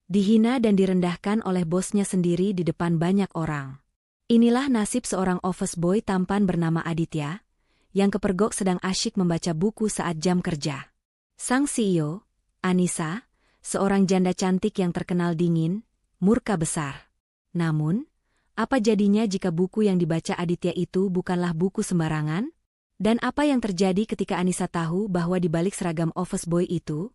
Dihina dan direndahkan oleh bosnya sendiri di depan banyak orang. Inilah nasib seorang office boy tampan bernama Aditya, yang kepergok sedang asyik membaca buku saat jam kerja. Sang CEO, Anissa, seorang janda cantik yang terkenal dingin, murka besar. Namun, apa jadinya jika buku yang dibaca Aditya itu bukanlah buku sembarangan? Dan apa yang terjadi ketika Anissa tahu bahwa di balik seragam office boy itu,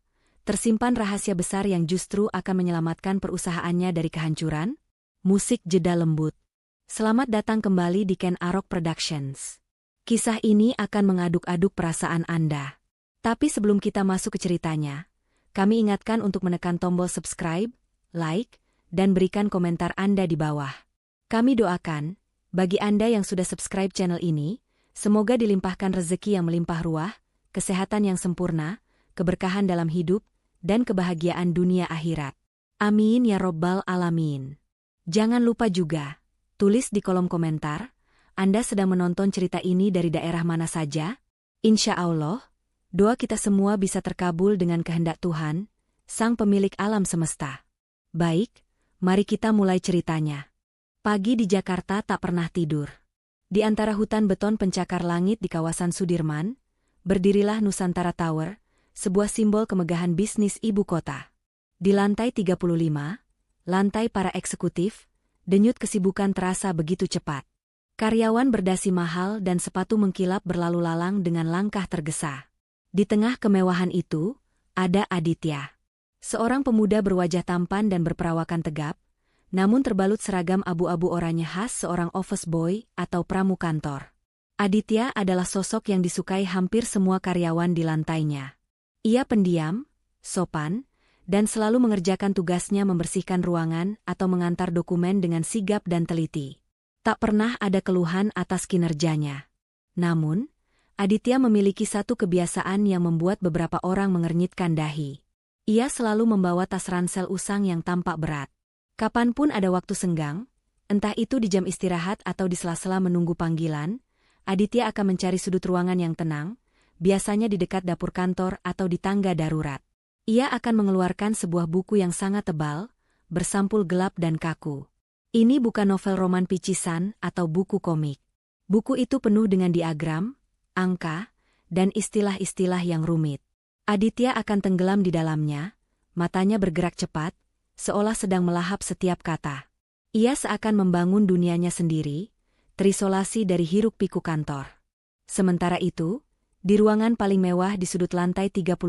tersimpan rahasia besar yang justru akan menyelamatkan perusahaannya dari kehancuran? Musik jeda lembut. Selamat datang kembali di Ken Arok Productions. Kisah ini akan mengaduk-aduk perasaan Anda. Tapi sebelum kita masuk ke ceritanya, kami ingatkan untuk menekan tombol subscribe, like, dan berikan komentar Anda di bawah. Kami doakan, bagi Anda yang sudah subscribe channel ini, semoga dilimpahkan rezeki yang melimpah ruah, kesehatan yang sempurna, keberkahan dalam hidup, dan kebahagiaan dunia akhirat. Amin ya robbal alamin. Jangan lupa juga, tulis di kolom komentar, Anda sedang menonton cerita ini dari daerah mana saja? Insya Allah, doa kita semua bisa terkabul dengan kehendak Tuhan, Sang Pemilik alam semesta. Baik, mari kita mulai ceritanya. Pagi di Jakarta tak pernah tidur. Di antara hutan beton pencakar langit di kawasan Sudirman, berdirilah Nusantara Tower, sebuah simbol kemegahan bisnis ibu kota. Di lantai 35, lantai para eksekutif, denyut kesibukan terasa begitu cepat. Karyawan berdasi mahal dan sepatu mengkilap berlalu lalang dengan langkah tergesa. Di tengah kemewahan itu, ada Aditya. Seorang pemuda berwajah tampan dan berperawakan tegap, namun terbalut seragam abu-abu oranye khas seorang office boy atau pramu kantor. Aditya adalah sosok yang disukai hampir semua karyawan di lantainya. Ia pendiam, sopan, dan selalu mengerjakan tugasnya membersihkan ruangan atau mengantar dokumen dengan sigap dan teliti. Tak pernah ada keluhan atas kinerjanya. Namun, Aditya memiliki satu kebiasaan yang membuat beberapa orang mengernyitkan dahi. Ia selalu membawa tas ransel usang yang tampak berat. Kapanpun ada waktu senggang, entah itu di jam istirahat atau di sela-sela menunggu panggilan, Aditya akan mencari sudut ruangan yang tenang, biasanya di dekat dapur kantor atau di tangga darurat. Ia akan mengeluarkan sebuah buku yang sangat tebal, bersampul gelap dan kaku. Ini bukan novel roman picisan atau buku komik. Buku itu penuh dengan diagram, angka, dan istilah-istilah yang rumit. Aditya akan tenggelam di dalamnya, matanya bergerak cepat, seolah sedang melahap setiap kata. Ia seakan membangun dunianya sendiri, terisolasi dari hiruk-pikuk kantor. Sementara itu, di ruangan paling mewah di sudut lantai 35,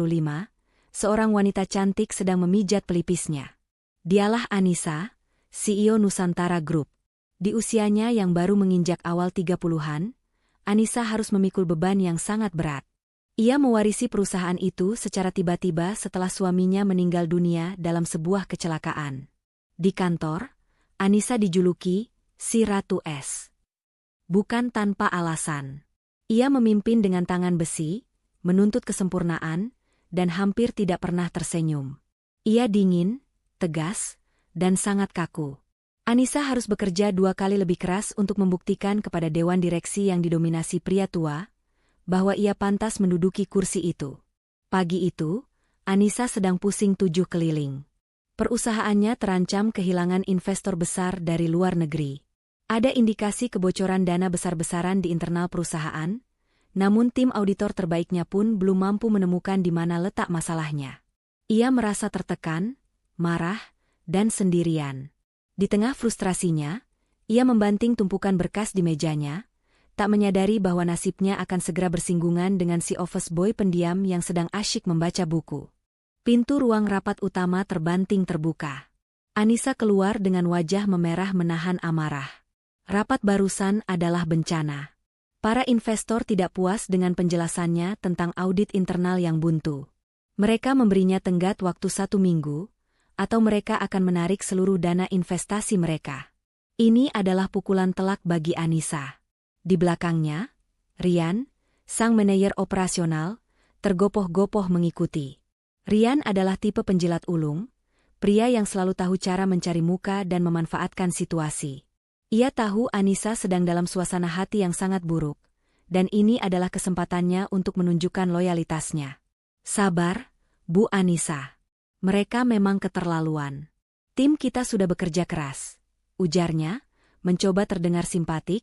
seorang wanita cantik sedang memijat pelipisnya. Dialah Anissa, CEO Nusantara Group. Di usianya yang baru menginjak awal 30-an, Anissa harus memikul beban yang sangat berat. Ia mewarisi perusahaan itu secara tiba-tiba setelah suaminya meninggal dunia dalam sebuah kecelakaan. Di kantor, Anissa dijuluki si Ratu Es. Bukan tanpa alasan. Ia memimpin dengan tangan besi, menuntut kesempurnaan, dan hampir tidak pernah tersenyum. Ia dingin, tegas, dan sangat kaku. Anissa harus bekerja 2 kali lebih keras untuk membuktikan kepada dewan direksi yang didominasi pria tua, bahwa ia pantas menduduki kursi itu. Pagi itu, Anissa sedang pusing 7 keliling. Perusahaannya terancam kehilangan investor besar dari luar negeri. Ada indikasi kebocoran dana besar-besaran di internal perusahaan, namun tim auditor terbaiknya pun belum mampu menemukan di mana letak masalahnya. Ia merasa tertekan, marah, dan sendirian. Di tengah frustrasinya, ia membanting tumpukan berkas di mejanya, tak menyadari bahwa nasibnya akan segera bersinggungan dengan si office boy pendiam yang sedang asyik membaca buku. Pintu ruang rapat utama terbanting terbuka. Anissa keluar dengan wajah memerah menahan amarah. Rapat barusan adalah bencana. Para investor tidak puas dengan penjelasannya tentang audit internal yang buntu. Mereka memberinya tenggat waktu 1 minggu, atau mereka akan menarik seluruh dana investasi mereka. Ini adalah pukulan telak bagi Anissa. Di belakangnya, Rian, sang manajer operasional, tergopoh-gopoh mengikuti. Rian adalah tipe penjilat ulung, pria yang selalu tahu cara mencari muka dan memanfaatkan situasi. Ia tahu Anissa sedang dalam suasana hati yang sangat buruk, dan ini adalah kesempatannya untuk menunjukkan loyalitasnya. Sabar, Bu Anissa. Mereka memang keterlaluan. Tim kita sudah bekerja keras, ujarnya, mencoba terdengar simpatik,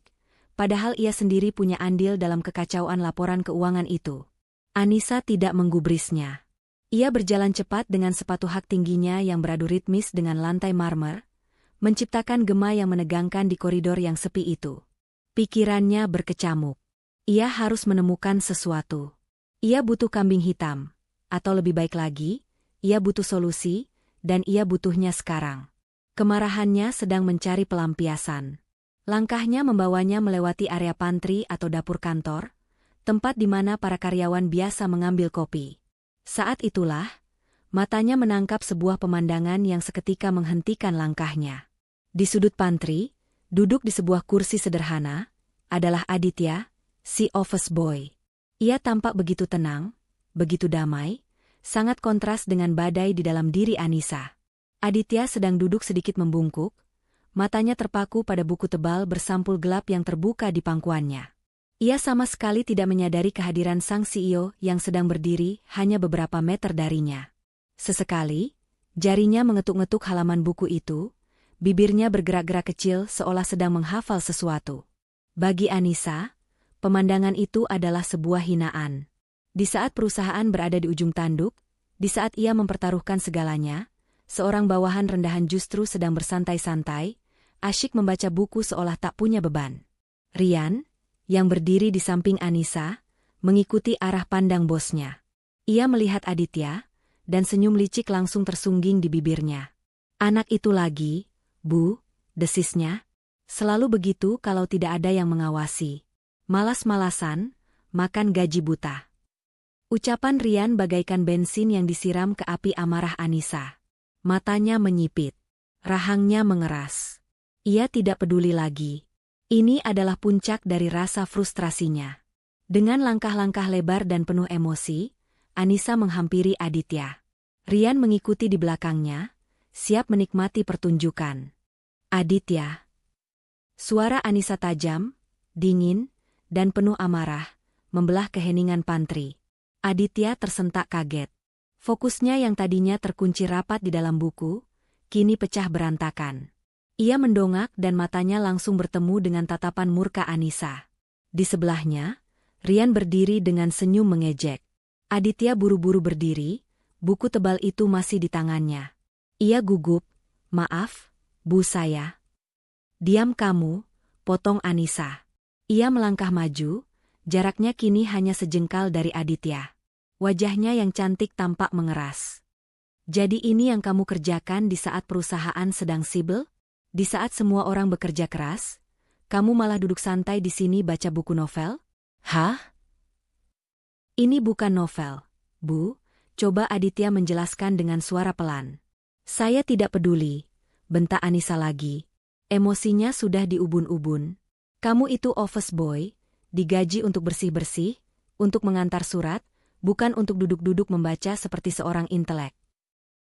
padahal ia sendiri punya andil dalam kekacauan laporan keuangan itu. Anissa tidak menggubrisnya. Ia berjalan cepat dengan sepatu hak tingginya yang beradu ritmis dengan lantai marmer, menciptakan gema yang menegangkan di koridor yang sepi itu. Pikirannya berkecamuk. Ia harus menemukan sesuatu. Ia butuh kambing hitam, atau lebih baik lagi, ia butuh solusi, dan ia butuhnya sekarang. Kemarahannya sedang mencari pelampiasan. Langkahnya membawanya melewati area pantry atau dapur kantor, tempat di mana para karyawan biasa mengambil kopi. Saat itulah, matanya menangkap sebuah pemandangan yang seketika menghentikan langkahnya. Di sudut pantry, duduk di sebuah kursi sederhana, adalah Aditya, si office boy. Ia tampak begitu tenang, begitu damai, sangat kontras dengan badai di dalam diri Anissa. Aditya sedang duduk sedikit membungkuk, matanya terpaku pada buku tebal bersampul gelap yang terbuka di pangkuannya. Ia sama sekali tidak menyadari kehadiran sang CEO yang sedang berdiri hanya beberapa meter darinya. Sesekali, jarinya mengetuk-ngetuk halaman buku itu, bibirnya bergerak-gerak kecil seolah sedang menghafal sesuatu. Bagi Anissa, pemandangan itu adalah sebuah hinaan. Di saat perusahaan berada di ujung tanduk, di saat ia mempertaruhkan segalanya, seorang bawahan rendahan justru sedang bersantai-santai, asyik membaca buku seolah tak punya beban. Ryan, yang berdiri di samping Anissa, mengikuti arah pandang bosnya. Ia melihat Aditya, dan senyum licik langsung tersungging di bibirnya. Anak itu lagi, Bu, desisnya. Selalu begitu kalau tidak ada yang mengawasi. Malas-malasan, makan gaji buta. Ucapan Ryan bagaikan bensin yang disiram ke api amarah Anissa. Matanya menyipit. Rahangnya mengeras. Ia tidak peduli lagi. Ini adalah puncak dari rasa frustrasinya. Dengan langkah-langkah lebar dan penuh emosi, Anissa menghampiri Aditya. Ryan mengikuti di belakangnya, siap menikmati pertunjukan. Aditya. Suara Anissa tajam, dingin, dan penuh amarah, membelah keheningan pantry. Aditya tersentak kaget. Fokusnya yang tadinya terkunci rapat di dalam buku, kini pecah berantakan. Ia mendongak dan matanya langsung bertemu dengan tatapan murka Anissa. Di sebelahnya, Ryan berdiri dengan senyum mengejek. Aditya buru-buru berdiri, buku tebal itu masih di tangannya. Ia gugup, "Maaf, Bu saya." "Diam kamu," potong Anissa. Ia melangkah maju, jaraknya kini hanya sejengkal dari Aditya. Wajahnya yang cantik tampak mengeras. "Jadi ini yang kamu kerjakan di saat perusahaan sedang sibuk? Di saat semua orang bekerja keras, kamu malah duduk santai di sini baca buku novel?" "Hah? Ini bukan novel, Bu," coba Aditya menjelaskan dengan suara pelan. "Saya tidak peduli," bentak Anissa lagi. Emosinya sudah diubun-ubun. "Kamu itu office boy, digaji untuk bersih-bersih, untuk mengantar surat, bukan untuk duduk-duduk membaca seperti seorang intelek."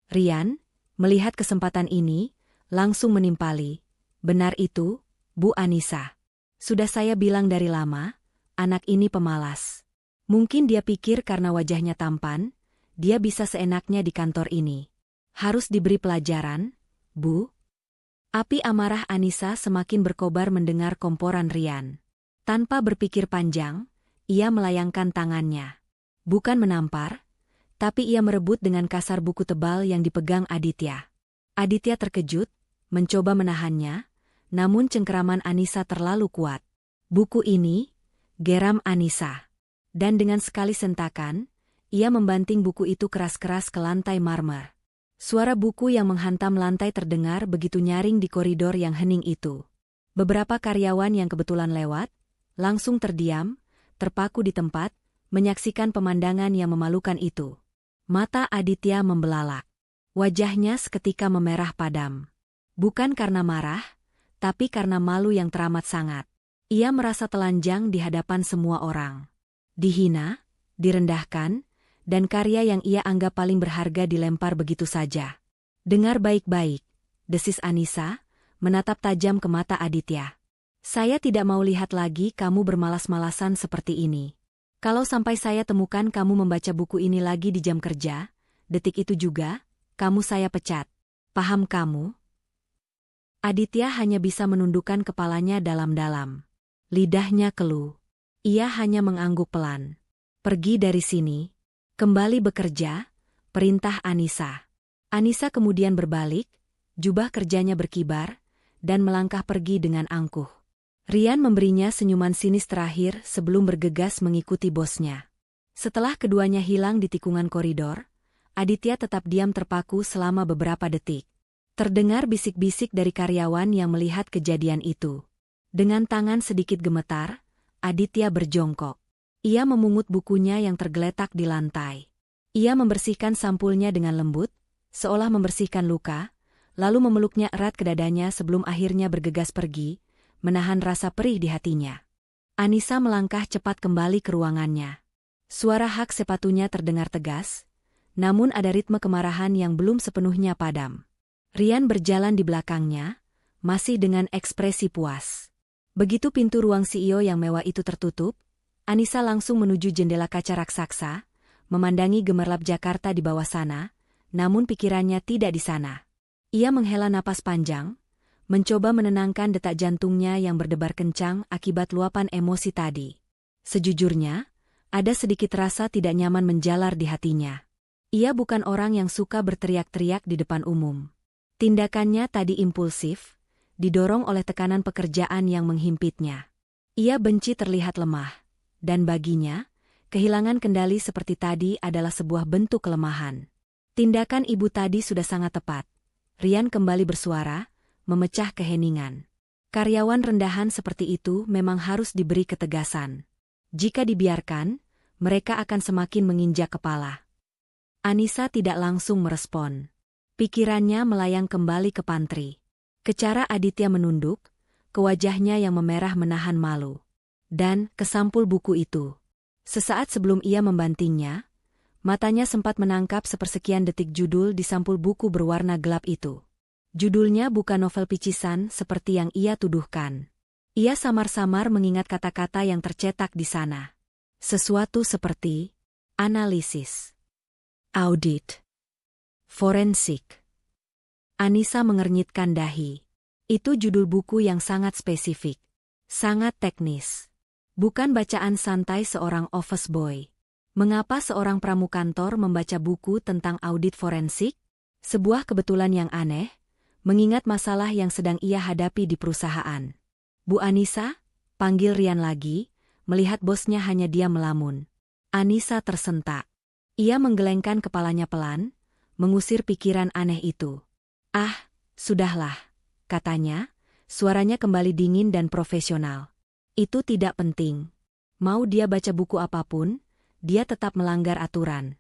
Ryan, melihat kesempatan ini, langsung menimpali. "Benar itu, Bu Anissa. Sudah saya bilang dari lama, anak ini pemalas. Mungkin dia pikir karena wajahnya tampan, dia bisa seenaknya di kantor ini. Harus diberi pelajaran, Bu." Api amarah Anissa semakin berkobar mendengar komporan Ryan. Tanpa berpikir panjang, ia melayangkan tangannya. Bukan menampar, tapi ia merebut dengan kasar buku tebal yang dipegang Aditya. Aditya terkejut, mencoba menahannya, namun cengkeraman Anissa terlalu kuat. "Buku ini," geram Anissa. Dan dengan sekali sentakan, ia membanting buku itu keras-keras ke lantai marmer. Suara buku yang menghantam lantai terdengar begitu nyaring di koridor yang hening itu. Beberapa karyawan yang kebetulan lewat, langsung terdiam, terpaku di tempat, menyaksikan pemandangan yang memalukan itu. Mata Aditya membelalak. Wajahnya seketika memerah padam. Bukan karena marah, tapi karena malu yang teramat sangat. Ia merasa telanjang di hadapan semua orang. Dihina, direndahkan, dan karya yang ia anggap paling berharga dilempar begitu saja. "Dengar baik-baik," desis Anissa, menatap tajam ke mata Aditya. "Saya tidak mau lihat lagi kamu bermalas-malasan seperti ini. Kalau sampai saya temukan kamu membaca buku ini lagi di jam kerja, detik itu juga, kamu saya pecat. Paham kamu?" Aditya hanya bisa menundukkan kepalanya dalam-dalam. Lidahnya keluh. Ia hanya mengangguk pelan. Pergi dari sini. Kembali bekerja, perintah Anissa. Anissa kemudian berbalik, jubah kerjanya berkibar, dan melangkah pergi dengan angkuh. Rian memberinya senyuman sinis terakhir sebelum bergegas mengikuti bosnya. Setelah keduanya hilang di tikungan koridor, Aditya tetap diam terpaku selama beberapa detik. Terdengar bisik-bisik dari karyawan yang melihat kejadian itu. Dengan tangan sedikit gemetar, Aditya berjongkok. Ia memungut bukunya yang tergeletak di lantai. Ia membersihkan sampulnya dengan lembut, seolah membersihkan luka, lalu memeluknya erat ke dadanya sebelum akhirnya bergegas pergi, menahan rasa perih di hatinya. Anissa melangkah cepat kembali ke ruangannya. Suara hak sepatunya terdengar tegas, namun ada ritme kemarahan yang belum sepenuhnya padam. Rian berjalan di belakangnya, masih dengan ekspresi puas. Begitu pintu ruang CEO yang mewah itu tertutup, Anissa langsung menuju jendela kaca raksasa, memandangi gemerlap Jakarta di bawah sana, namun pikirannya tidak di sana. Ia menghela napas panjang, mencoba menenangkan detak jantungnya yang berdebar kencang akibat luapan emosi tadi. Sejujurnya, ada sedikit rasa tidak nyaman menjalar di hatinya. Ia bukan orang yang suka berteriak-teriak di depan umum. Tindakannya tadi impulsif, didorong oleh tekanan pekerjaan yang menghimpitnya. Ia benci terlihat lemah, dan baginya, kehilangan kendali seperti tadi adalah sebuah bentuk kelemahan. Tindakan ibu tadi sudah sangat tepat. Rian kembali bersuara, memecah keheningan. Karyawan rendahan seperti itu memang harus diberi ketegasan. Jika dibiarkan, mereka akan semakin menginjak kepala. Anissa tidak langsung merespon. Pikirannya melayang kembali ke pantry. Ke cara Aditya menunduk, ke wajahnya yang memerah menahan malu. Dan ke sampul buku itu. Sesaat sebelum ia membantingnya, matanya sempat menangkap sepersekian detik judul di sampul buku berwarna gelap itu. Judulnya bukan novel picisan seperti yang ia tuduhkan. Ia samar-samar mengingat kata-kata yang tercetak di sana. Sesuatu seperti analisis, audit, forensik. Anissa mengernyitkan dahi. Itu judul buku yang sangat spesifik, sangat teknis. Bukan bacaan santai seorang office boy. Mengapa seorang pramukantor membaca buku tentang audit forensik? Sebuah kebetulan yang aneh, mengingat masalah yang sedang ia hadapi di perusahaan. Bu Anissa, panggil Rian lagi, melihat bosnya hanya diam melamun. Anissa tersentak. Ia menggelengkan kepalanya pelan, mengusir pikiran aneh itu. Ah, sudahlah, katanya, suaranya kembali dingin dan profesional. Itu tidak penting. Mau dia baca buku apapun, dia tetap melanggar aturan.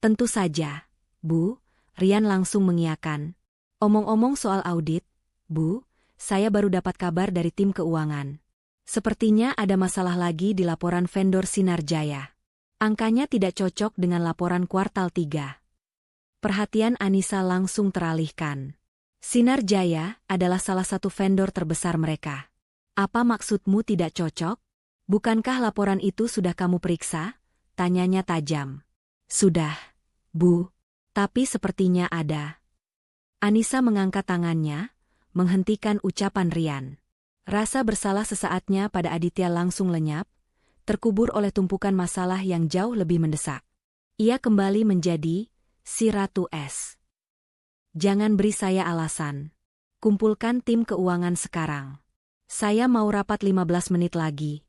Tentu saja, Bu, Rian langsung mengiyakan. Omong-omong soal audit, Bu, saya baru dapat kabar dari tim keuangan. Sepertinya ada masalah lagi di laporan vendor Sinar Jaya. Angkanya tidak cocok dengan laporan kuartal 3. Perhatian Anissa langsung teralihkan. Sinar Jaya adalah salah satu vendor terbesar mereka. Apa maksudmu tidak cocok? Bukankah laporan itu sudah kamu periksa? Tanyanya tajam. Sudah, Bu. Tapi sepertinya ada. Anissa mengangkat tangannya, menghentikan ucapan Rian. Rasa bersalah sesaatnya pada Aditya langsung lenyap, terkubur oleh tumpukan masalah yang jauh lebih mendesak. Ia kembali menjadi si Ratu Es. Jangan beri saya alasan. Kumpulkan tim keuangan sekarang. Saya mau rapat 15 menit lagi.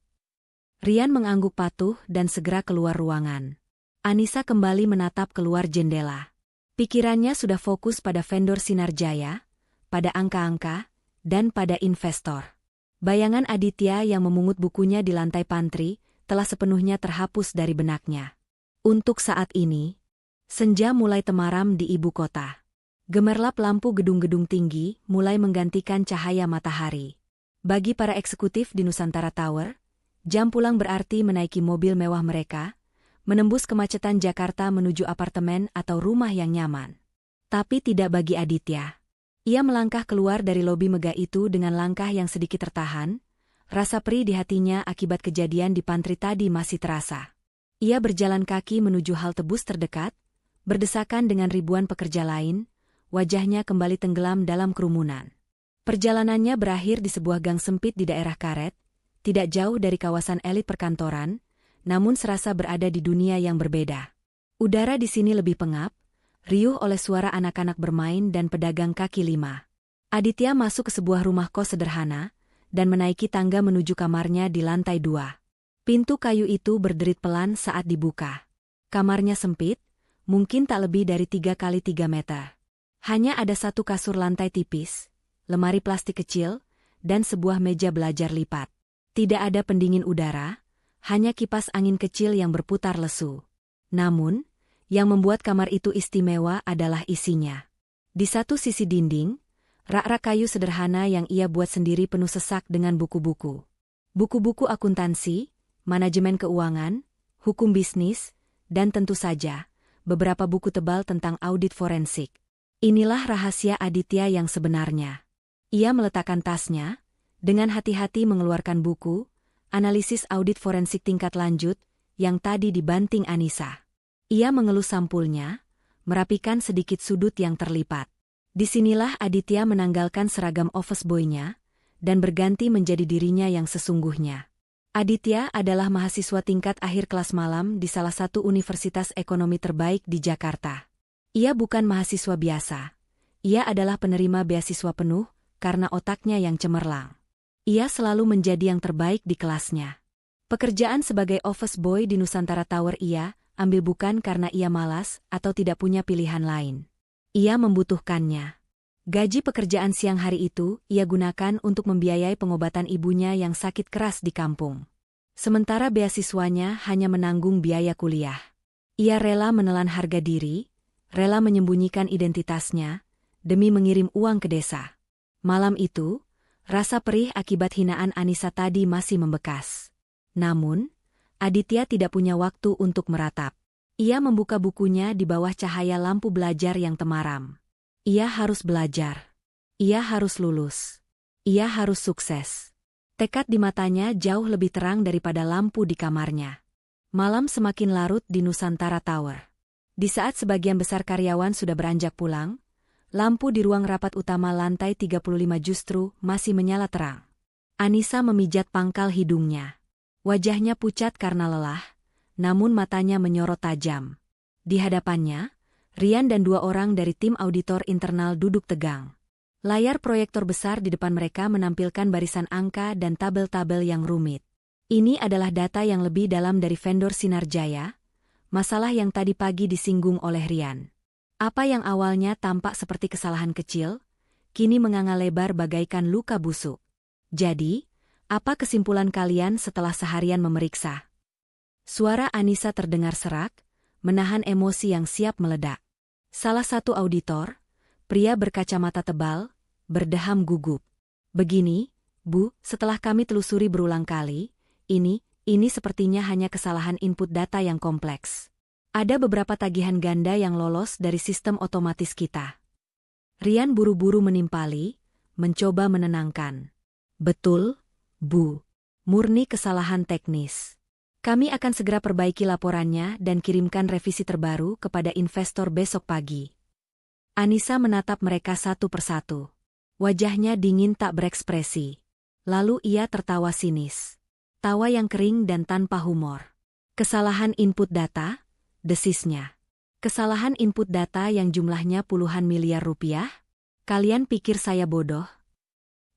Rian mengangguk patuh dan segera keluar ruangan. Anissa kembali menatap keluar jendela. Pikirannya sudah fokus pada vendor Sinar Jaya, pada angka-angka, dan pada investor. Bayangan Aditya yang memungut bukunya di lantai pantry telah sepenuhnya terhapus dari benaknya. Untuk saat ini, senja mulai temaram di ibu kota. Gemerlap lampu gedung-gedung tinggi mulai menggantikan cahaya matahari. Bagi para eksekutif di Nusantara Tower, jam pulang berarti menaiki mobil mewah mereka, menembus kemacetan Jakarta menuju apartemen atau rumah yang nyaman. Tapi tidak bagi Aditya. Ia melangkah keluar dari lobi megah itu dengan langkah yang sedikit tertahan, rasa perih di hatinya akibat kejadian di pantry tadi masih terasa. Ia berjalan kaki menuju halte bus terdekat, berdesakan dengan ribuan pekerja lain, wajahnya kembali tenggelam dalam kerumunan. Perjalanannya berakhir di sebuah gang sempit di daerah Karet, tidak jauh dari kawasan elit perkantoran, namun serasa berada di dunia yang berbeda. Udara di sini lebih pengap, riuh oleh suara anak-anak bermain dan pedagang kaki lima. Aditya masuk ke sebuah rumah kos sederhana, dan menaiki tangga menuju kamarnya di lantai 2. Pintu kayu itu berderit pelan saat dibuka. Kamarnya sempit, mungkin tak lebih dari 3 kali 3 meter. Hanya ada satu kasur lantai tipis, lemari plastik kecil, dan sebuah meja belajar lipat. Tidak ada pendingin udara, hanya kipas angin kecil yang berputar lesu. Namun, yang membuat kamar itu istimewa adalah isinya. Di satu sisi dinding, rak-rak kayu sederhana yang ia buat sendiri penuh sesak dengan buku-buku. Buku-buku akuntansi, manajemen keuangan, hukum bisnis, dan tentu saja, beberapa buku tebal tentang audit forensik. Inilah rahasia Aditya yang sebenarnya. Ia meletakkan tasnya, dengan hati-hati mengeluarkan buku, analisis audit forensik tingkat lanjut, yang tadi dibanting Anissa. Ia mengelus sampulnya, merapikan sedikit sudut yang terlipat. Disinilah Aditya menanggalkan seragam office boy-nya, dan berganti menjadi dirinya yang sesungguhnya. Aditya adalah mahasiswa tingkat akhir kelas malam di salah satu universitas ekonomi terbaik di Jakarta. Ia bukan mahasiswa biasa. Ia adalah penerima beasiswa penuh, karena otaknya yang cemerlang. Ia selalu menjadi yang terbaik di kelasnya. Pekerjaan sebagai office boy di Nusantara Tower ia ambil bukan karena ia malas atau tidak punya pilihan lain. Ia membutuhkannya. Gaji pekerjaan siang hari itu ia gunakan untuk membiayai pengobatan ibunya yang sakit keras di kampung. Sementara beasiswanya hanya menanggung biaya kuliah. Ia rela menelan harga diri, rela menyembunyikan identitasnya, demi mengirim uang ke desa. Malam itu, rasa perih akibat hinaan Anissa tadi masih membekas. Namun, Aditya tidak punya waktu untuk meratap. Ia membuka bukunya di bawah cahaya lampu belajar yang temaram. Ia harus belajar. Ia harus lulus. Ia harus sukses. Tekad di matanya jauh lebih terang daripada lampu di kamarnya. Malam semakin larut di Nusantara Tower. Di saat sebagian besar karyawan sudah beranjak pulang, lampu di ruang rapat utama lantai 35 justru masih menyala terang. Anissa memijat pangkal hidungnya. Wajahnya pucat karena lelah, namun matanya menyorot tajam. Di hadapannya, Rian dan 2 orang dari tim auditor internal duduk tegang. Layar proyektor besar di depan mereka menampilkan barisan angka dan tabel-tabel yang rumit. Ini adalah data yang lebih dalam dari vendor Sinarjaya, masalah yang tadi pagi disinggung oleh Rian. Apa yang awalnya tampak seperti kesalahan kecil, kini menganga lebar bagaikan luka busuk. Jadi, apa kesimpulan kalian setelah seharian memeriksa? Suara Anissa terdengar serak, menahan emosi yang siap meledak. Salah satu auditor, pria berkacamata tebal, berdeham gugup. Begini, Bu, setelah kami telusuri berulang kali, ini sepertinya hanya kesalahan input data yang kompleks. Ada beberapa tagihan ganda yang lolos dari sistem otomatis kita. Rian buru-buru menimpali, mencoba menenangkan. Betul, Bu. Murni kesalahan teknis. Kami akan segera perbaiki laporannya dan kirimkan revisi terbaru kepada investor besok pagi. Anissa menatap mereka satu persatu. Wajahnya dingin tak berekspresi. Lalu ia tertawa sinis. Tawa yang kering dan tanpa humor. Kesalahan input data? Desisnya. Kesalahan input data yang jumlahnya puluhan miliar rupiah? Kalian pikir saya bodoh?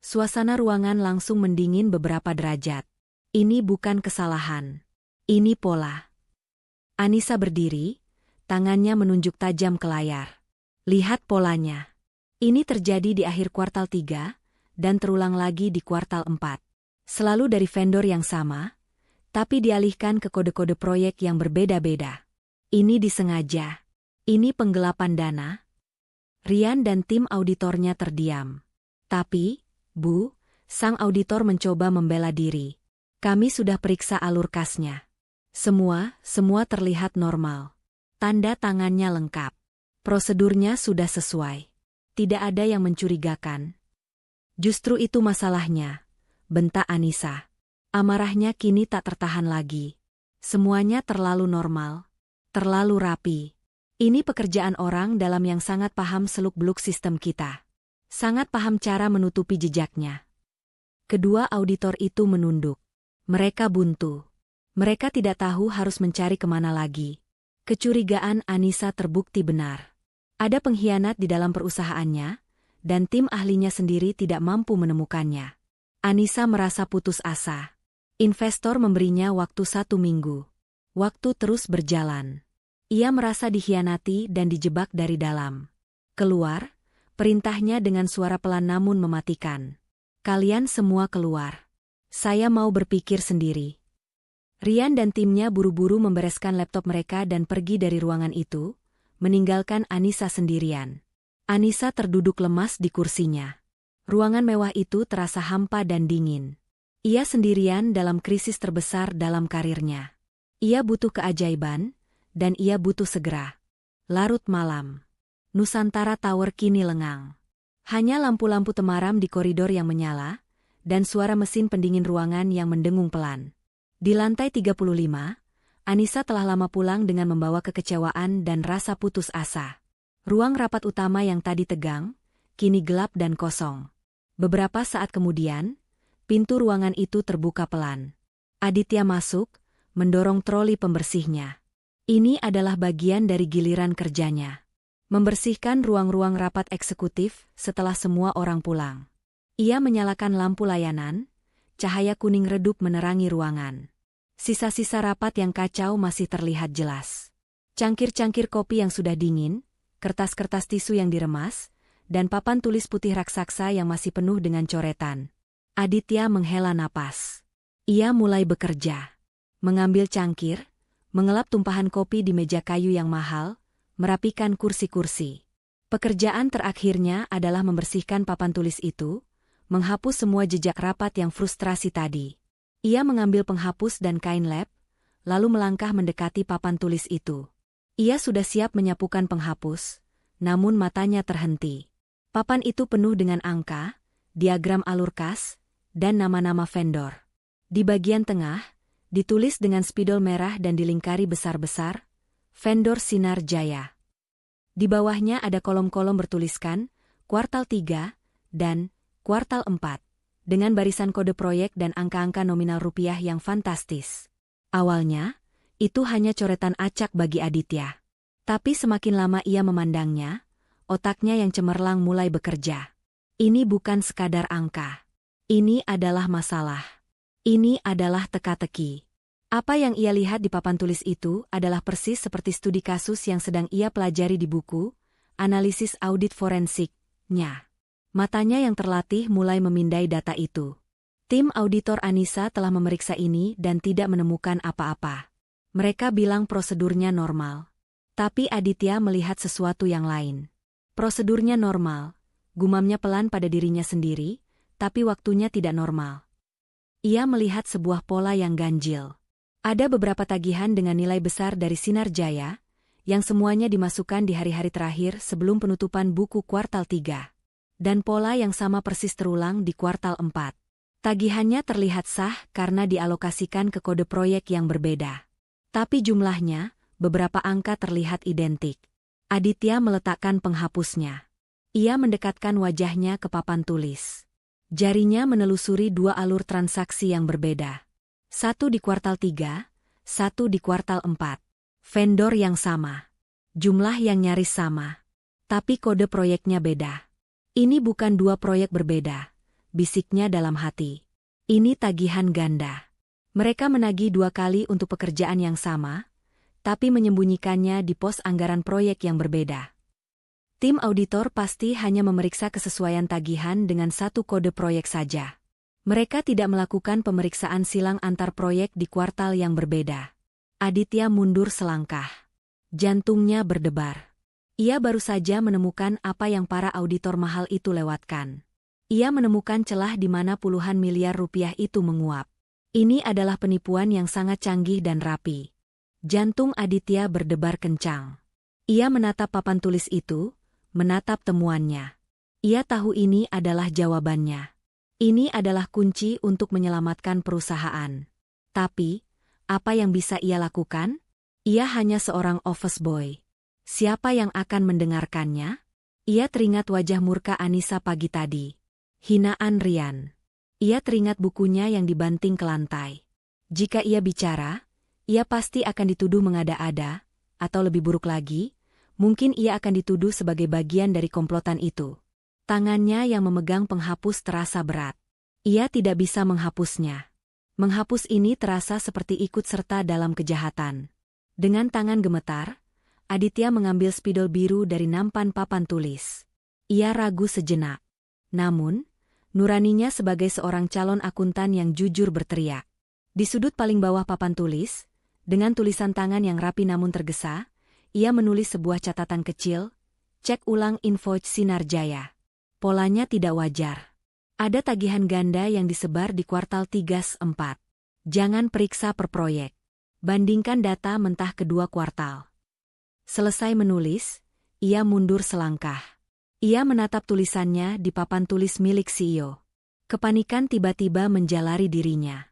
Suasana ruangan langsung mendingin beberapa derajat. Ini bukan kesalahan. Ini pola. Anissa berdiri, tangannya menunjuk tajam ke layar. Lihat polanya. Ini terjadi di akhir kuartal 3, dan terulang lagi di kuartal 4. Selalu dari vendor yang sama, tapi dialihkan ke kode-kode proyek yang berbeda-beda. Ini disengaja. Ini penggelapan dana. Rian dan tim auditornya terdiam. Tapi, Bu, sang auditor mencoba membela diri. Kami sudah periksa alur kasnya. Semua terlihat normal. Tanda tangannya lengkap. Prosedurnya sudah sesuai. Tidak ada yang mencurigakan. Justru itu masalahnya, bentak Anissa. Amarahnya kini tak tertahan lagi. Semuanya terlalu normal. Terlalu rapi. Ini pekerjaan orang dalam yang sangat paham seluk-beluk sistem kita. Sangat paham cara menutupi jejaknya. Kedua auditor itu menunduk. Mereka buntu. Mereka tidak tahu harus mencari kemana lagi. Kecurigaan Anissa terbukti benar. Ada pengkhianat di dalam perusahaannya, dan tim ahlinya sendiri tidak mampu menemukannya. Anissa merasa putus asa. Investor memberinya waktu 1 minggu. Waktu terus berjalan. Ia merasa dikhianati dan dijebak dari dalam. Keluar, perintahnya dengan suara pelan namun mematikan. Kalian semua keluar. Saya mau berpikir sendiri. Rian dan timnya buru-buru membereskan laptop mereka dan pergi dari ruangan itu, meninggalkan Anissa sendirian. Anissa terduduk lemas di kursinya. Ruangan mewah itu terasa hampa dan dingin. Ia sendirian dalam krisis terbesar dalam karirnya. Ia butuh keajaiban, dan ia butuh segera. Larut malam. Nusantara Tower kini lengang. Hanya lampu-lampu temaram di koridor yang menyala, dan suara mesin pendingin ruangan yang mendengung pelan. Di lantai 35, Anissa telah lama pulang dengan membawa kekecewaan dan rasa putus asa. Ruang rapat utama yang tadi tegang, kini gelap dan kosong. Beberapa saat kemudian, pintu ruangan itu terbuka pelan. Aditya masuk, mendorong troli pembersihnya. Ini adalah bagian dari giliran kerjanya. Membersihkan ruang-ruang rapat eksekutif setelah semua orang pulang. Ia menyalakan lampu layanan, cahaya kuning redup menerangi ruangan. Sisa-sisa rapat yang kacau masih terlihat jelas. Cangkir-cangkir kopi yang sudah dingin, kertas-kertas tisu yang diremas, dan papan tulis putih raksasa yang masih penuh dengan coretan. Aditya menghela napas. Ia mulai bekerja. Mengambil cangkir, mengelap tumpahan kopi di meja kayu yang mahal, merapikan kursi-kursi. Pekerjaan terakhirnya adalah membersihkan papan tulis itu, menghapus semua jejak rapat yang frustrasi tadi. Ia mengambil penghapus dan kain lap, lalu melangkah mendekati papan tulis itu. Ia sudah siap menyapukan penghapus, namun matanya terhenti. Papan itu penuh dengan angka, diagram alur kas, dan nama-nama vendor. Di bagian tengah, ditulis dengan spidol merah dan dilingkari besar-besar, vendor Sinar Jaya. Di bawahnya ada kolom-kolom bertuliskan, kuartal 3, dan kuartal 4. Dengan barisan kode proyek dan angka-angka nominal rupiah yang fantastis. Awalnya, itu hanya coretan acak bagi Aditya. Tapi semakin lama ia memandangnya, otaknya yang cemerlang mulai bekerja. Ini bukan sekadar angka. Ini adalah masalah. Ini adalah teka-teki. Apa yang ia lihat di papan tulis itu adalah persis seperti studi kasus yang sedang ia pelajari di buku, analisis audit forensiknya. Matanya yang terlatih mulai memindai data itu. Tim auditor Anissa telah memeriksa ini dan tidak menemukan apa-apa. Mereka bilang prosedurnya normal. Tapi Aditya melihat sesuatu yang lain. Prosedurnya normal, gumamnya pelan pada dirinya sendiri, tapi waktunya tidak normal. Ia melihat sebuah pola yang ganjil. Ada beberapa tagihan dengan nilai besar dari Sinar Jaya, yang semuanya dimasukkan di hari-hari terakhir sebelum penutupan buku kuartal 3. Dan pola yang sama persis terulang di kuartal 4. Tagihannya terlihat sah karena dialokasikan ke kode proyek yang berbeda. Tapi jumlahnya, beberapa angka terlihat identik. Aditya meletakkan penghapusnya. Ia mendekatkan wajahnya ke papan tulis. Jarinya menelusuri 2 alur transaksi yang berbeda. Satu di kuartal 3, satu di kuartal 4. Vendor yang sama. Jumlah yang nyaris sama. Tapi kode proyeknya beda. Ini bukan 2 proyek berbeda, bisiknya dalam hati. Ini tagihan ganda. Mereka menagih 2 kali untuk pekerjaan yang sama, tapi menyembunyikannya di pos anggaran proyek yang berbeda. Tim auditor pasti hanya memeriksa kesesuaian tagihan dengan 1 kode proyek saja. Mereka tidak melakukan pemeriksaan silang antar proyek di kuartal yang berbeda. Aditya mundur selangkah. Jantungnya berdebar. Ia baru saja menemukan apa yang para auditor mahal itu lewatkan. Ia menemukan celah di mana puluhan miliar rupiah itu menguap. Ini adalah penipuan yang sangat canggih dan rapi. Jantung Aditya berdebar kencang. Ia menatap papan tulis itu, menatap temuannya. Ia tahu ini adalah jawabannya. Ini adalah kunci untuk menyelamatkan perusahaan. Tapi, apa yang bisa ia lakukan? Ia hanya seorang office boy. Siapa yang akan mendengarkannya? Ia teringat wajah murka Anissa pagi tadi. Hinaan Rian. Ia teringat bukunya yang dibanting ke lantai. Jika ia bicara, ia pasti akan dituduh mengada-ada, atau lebih buruk lagi, mungkin ia akan dituduh sebagai bagian dari komplotan itu. Tangannya yang memegang penghapus terasa berat. Ia tidak bisa menghapusnya. Menghapus ini terasa seperti ikut serta dalam kejahatan. Dengan tangan gemetar, Aditya mengambil spidol biru dari nampan papan tulis. Ia ragu sejenak. Namun, nuraninya sebagai seorang calon akuntan yang jujur berteriak. Di sudut paling bawah papan tulis, dengan tulisan tangan yang rapi namun tergesa, ia menulis sebuah catatan kecil, cek ulang invoice Sinarjaya. Polanya tidak wajar. Ada tagihan ganda yang disebar di kuartal 3/4. Jangan periksa per proyek. Bandingkan data mentah kedua kuartal. Selesai menulis, ia mundur selangkah. Ia menatap tulisannya di papan tulis milik CEO. Kepanikan tiba-tiba menjalari dirinya.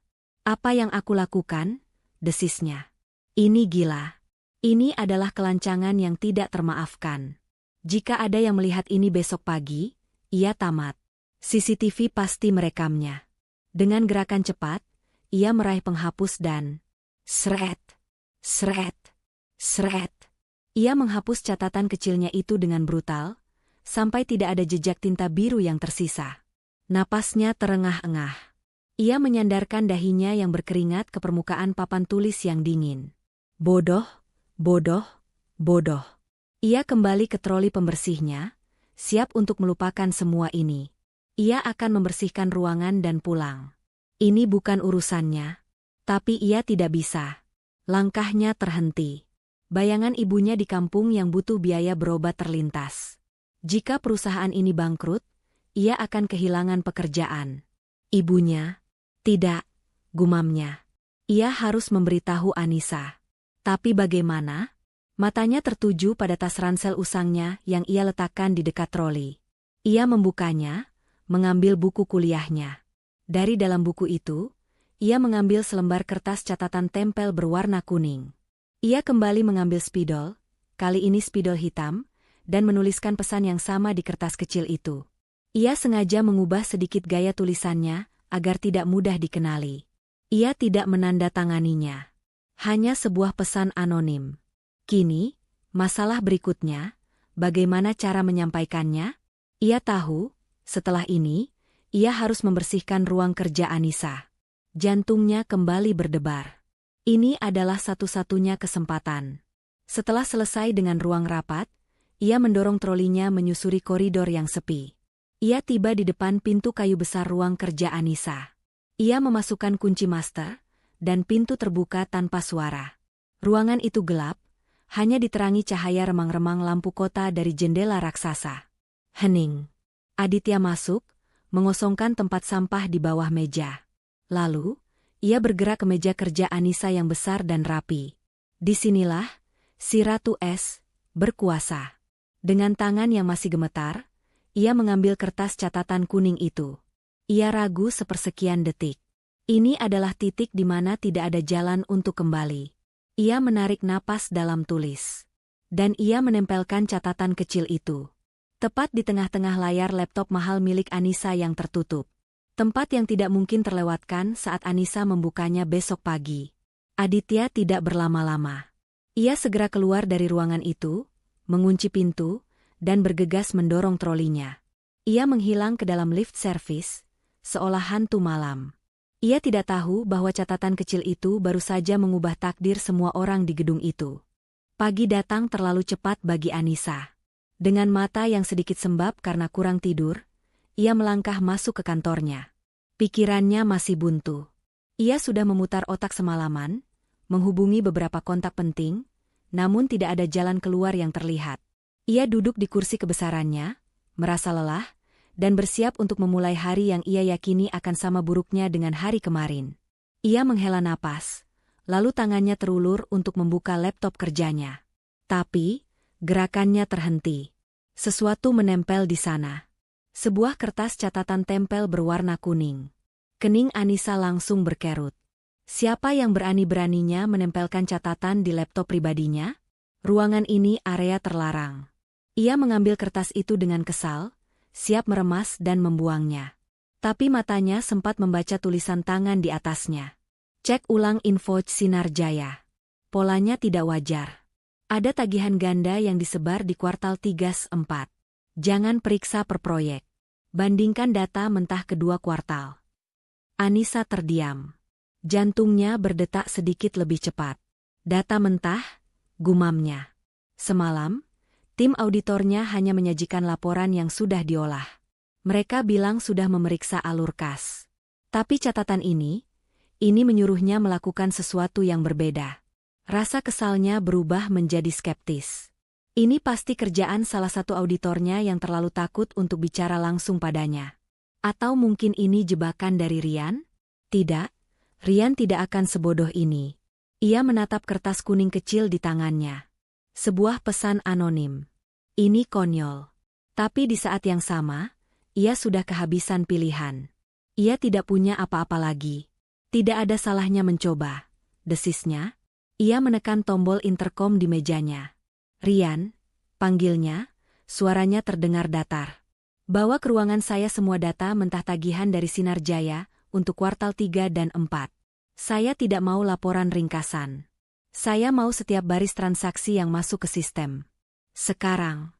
Apa yang aku lakukan? Desisnya. Ini gila. Ini adalah kelancangan yang tidak termaafkan. Jika ada yang melihat ini besok pagi, ia tamat. CCTV pasti merekamnya. Dengan gerakan cepat, ia meraih penghapus dan sret, sret, sret. Ia menghapus catatan kecilnya itu dengan brutal, sampai tidak ada jejak tinta biru yang tersisa. Napasnya terengah-engah. Ia menyandarkan dahinya yang berkeringat ke permukaan papan tulis yang dingin. Bodoh, bodoh, bodoh. Ia kembali ke troli pembersihnya, siap untuk melupakan semua ini. Ia akan membersihkan ruangan dan pulang. Ini bukan urusannya. Tapi ia tidak bisa. Langkahnya terhenti. Bayangan ibunya di kampung yang butuh biaya berobat terlintas. Jika perusahaan ini bangkrut, ia akan kehilangan pekerjaan. Ibunya? Tidak, gumamnya. Ia harus memberitahu Anissa. Tapi bagaimana? Matanya tertuju pada tas ransel usangnya yang ia letakkan di dekat troli. Ia membukanya, mengambil buku kuliahnya. Dari dalam buku itu, ia mengambil selembar kertas catatan tempel berwarna kuning. Ia kembali mengambil spidol, kali ini spidol hitam, dan menuliskan pesan yang sama di kertas kecil itu. Ia sengaja mengubah sedikit gaya tulisannya, agar tidak mudah dikenali. Ia tidak menandatanganinya. Hanya sebuah pesan anonim. Kini, masalah berikutnya, bagaimana cara menyampaikannya? Ia tahu, setelah ini, ia harus membersihkan ruang kerja Anissa. Jantungnya kembali berdebar. Ini adalah satu-satunya kesempatan. Setelah selesai dengan ruang rapat, ia mendorong trolinya menyusuri koridor yang sepi. Ia tiba di depan pintu kayu besar ruang kerja Anissa. Ia memasukkan kunci master, dan pintu terbuka tanpa suara. Ruangan itu gelap, hanya diterangi cahaya remang-remang lampu kota dari jendela raksasa. Hening. Aditya masuk, mengosongkan tempat sampah di bawah meja. Lalu, ia bergerak ke meja kerja Anissa yang besar dan rapi. Disinilah, si Ratu S. berkuasa. Dengan tangan yang masih gemetar, ia mengambil kertas catatan kuning itu. Ia ragu sepersekian detik. Ini adalah titik di mana tidak ada jalan untuk kembali. Ia menarik napas dalam tulis. Dan ia menempelkan catatan kecil itu. Tepat di tengah-tengah layar laptop mahal milik Anissa yang tertutup. Tempat yang tidak mungkin terlewatkan saat Anissa membukanya besok pagi. Aditya tidak berlama-lama. Ia segera keluar dari ruangan itu, mengunci pintu, dan bergegas mendorong trolinya. Ia menghilang ke dalam lift service, seolah hantu malam. Ia tidak tahu bahwa catatan kecil itu baru saja mengubah takdir semua orang di gedung itu. Pagi datang terlalu cepat bagi Anissa. Dengan mata yang sedikit sembab karena kurang tidur, ia melangkah masuk ke kantornya. Pikirannya masih buntu. Ia sudah memutar otak semalaman, menghubungi beberapa kontak penting, namun tidak ada jalan keluar yang terlihat. Ia duduk di kursi kebesarannya, merasa lelah, dan bersiap untuk memulai hari yang ia yakini akan sama buruknya dengan hari kemarin. Ia menghela napas, lalu tangannya terulur untuk membuka laptop kerjanya. Tapi, gerakannya terhenti. Sesuatu menempel di sana. Sebuah kertas catatan tempel berwarna kuning. Kening Anissa langsung berkerut. Siapa yang berani-beraninya menempelkan catatan di laptop pribadinya? Ruangan ini area terlarang. Ia mengambil kertas itu dengan kesal, siap meremas dan membuangnya. Tapi matanya sempat membaca tulisan tangan di atasnya. Cek ulang info Sinar Jaya. Polanya tidak wajar. Ada tagihan ganda yang disebar di kuartal 3/4. Jangan periksa per proyek. Bandingkan data mentah kedua kuartal. Anissa terdiam. Jantungnya berdetak sedikit lebih cepat. Data mentah, gumamnya. Semalam, tim auditornya hanya menyajikan laporan yang sudah diolah. Mereka bilang sudah memeriksa alur kas. Tapi catatan ini menyuruhnya melakukan sesuatu yang berbeda. Rasa kesalnya berubah menjadi skeptis. Ini pasti kerjaan salah satu auditornya yang terlalu takut untuk bicara langsung padanya. Atau mungkin ini jebakan dari Rian? Tidak, Rian tidak akan sebodoh ini. Ia menatap kertas kuning kecil di tangannya. Sebuah pesan anonim. Ini konyol. Tapi di saat yang sama, ia sudah kehabisan pilihan. Ia tidak punya apa-apa lagi. Tidak ada salahnya mencoba. Desisnya, ia menekan tombol interkom di mejanya. Rian, panggilnya, suaranya terdengar datar. Bawa ke ruangan saya semua data mentah tagihan dari Sinar Jaya untuk kuartal 3 dan 4. Saya tidak mau laporan ringkasan. Saya mau setiap baris transaksi yang masuk ke sistem. Sekarang.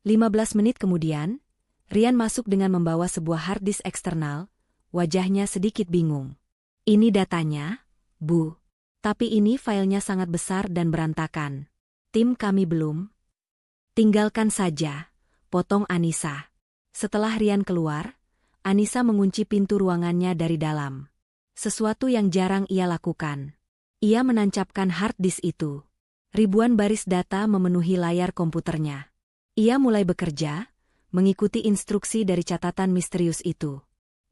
15 menit kemudian, Rian masuk dengan membawa sebuah hard disk eksternal, wajahnya sedikit bingung. Ini datanya, Bu. Tapi ini filenya sangat besar dan berantakan. Tim kami belum. Tinggalkan saja, potong Anissa. Setelah Rian keluar, Anissa mengunci pintu ruangannya dari dalam. Sesuatu yang jarang ia lakukan. Ia menancapkan hard disk itu. Ribuan baris data memenuhi layar komputernya. Ia mulai bekerja, mengikuti instruksi dari catatan misterius itu.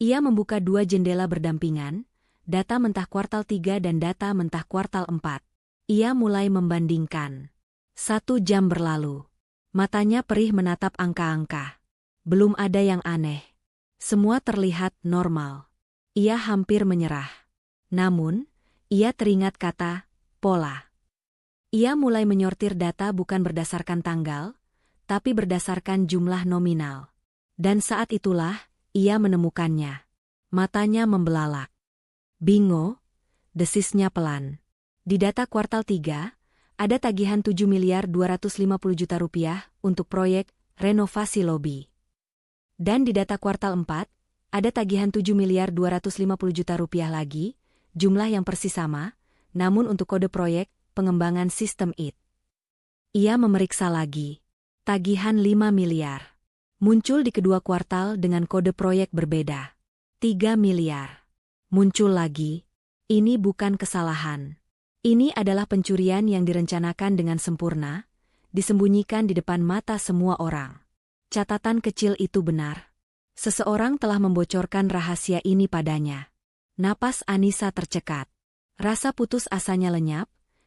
Ia membuka dua jendela berdampingan, data mentah kuartal 3 dan data mentah kuartal 4. Ia mulai membandingkan. 1 jam berlalu. Matanya perih menatap angka-angka. Belum ada yang aneh. Semua terlihat normal. Ia hampir menyerah. Namun, ia teringat kata, pola. Ia mulai menyortir data bukan berdasarkan tanggal, tapi berdasarkan jumlah nominal. Dan saat itulah, ia menemukannya. Matanya membelalak. Bingo, desisnya pelan. Di data kuartal 3, ada tagihan 7.250.000.000 rupiah untuk proyek renovasi lobi. Dan di data kuartal 4, ada tagihan 7.250.000.000 rupiah lagi, jumlah yang persis sama, namun untuk kode proyek pengembangan sistem IT. Ia memeriksa lagi. Tagihan 5 miliar. Muncul di kedua kuartal dengan kode proyek berbeda. 3 miliar. Muncul lagi. Ini bukan kesalahan. Ini adalah pencurian yang direncanakan dengan sempurna, disembunyikan di depan mata semua orang. Catatan kecil itu benar. Seseorang telah membocorkan rahasia ini padanya. Napas Anissa tercekat. Rasa putus asanya lenyap,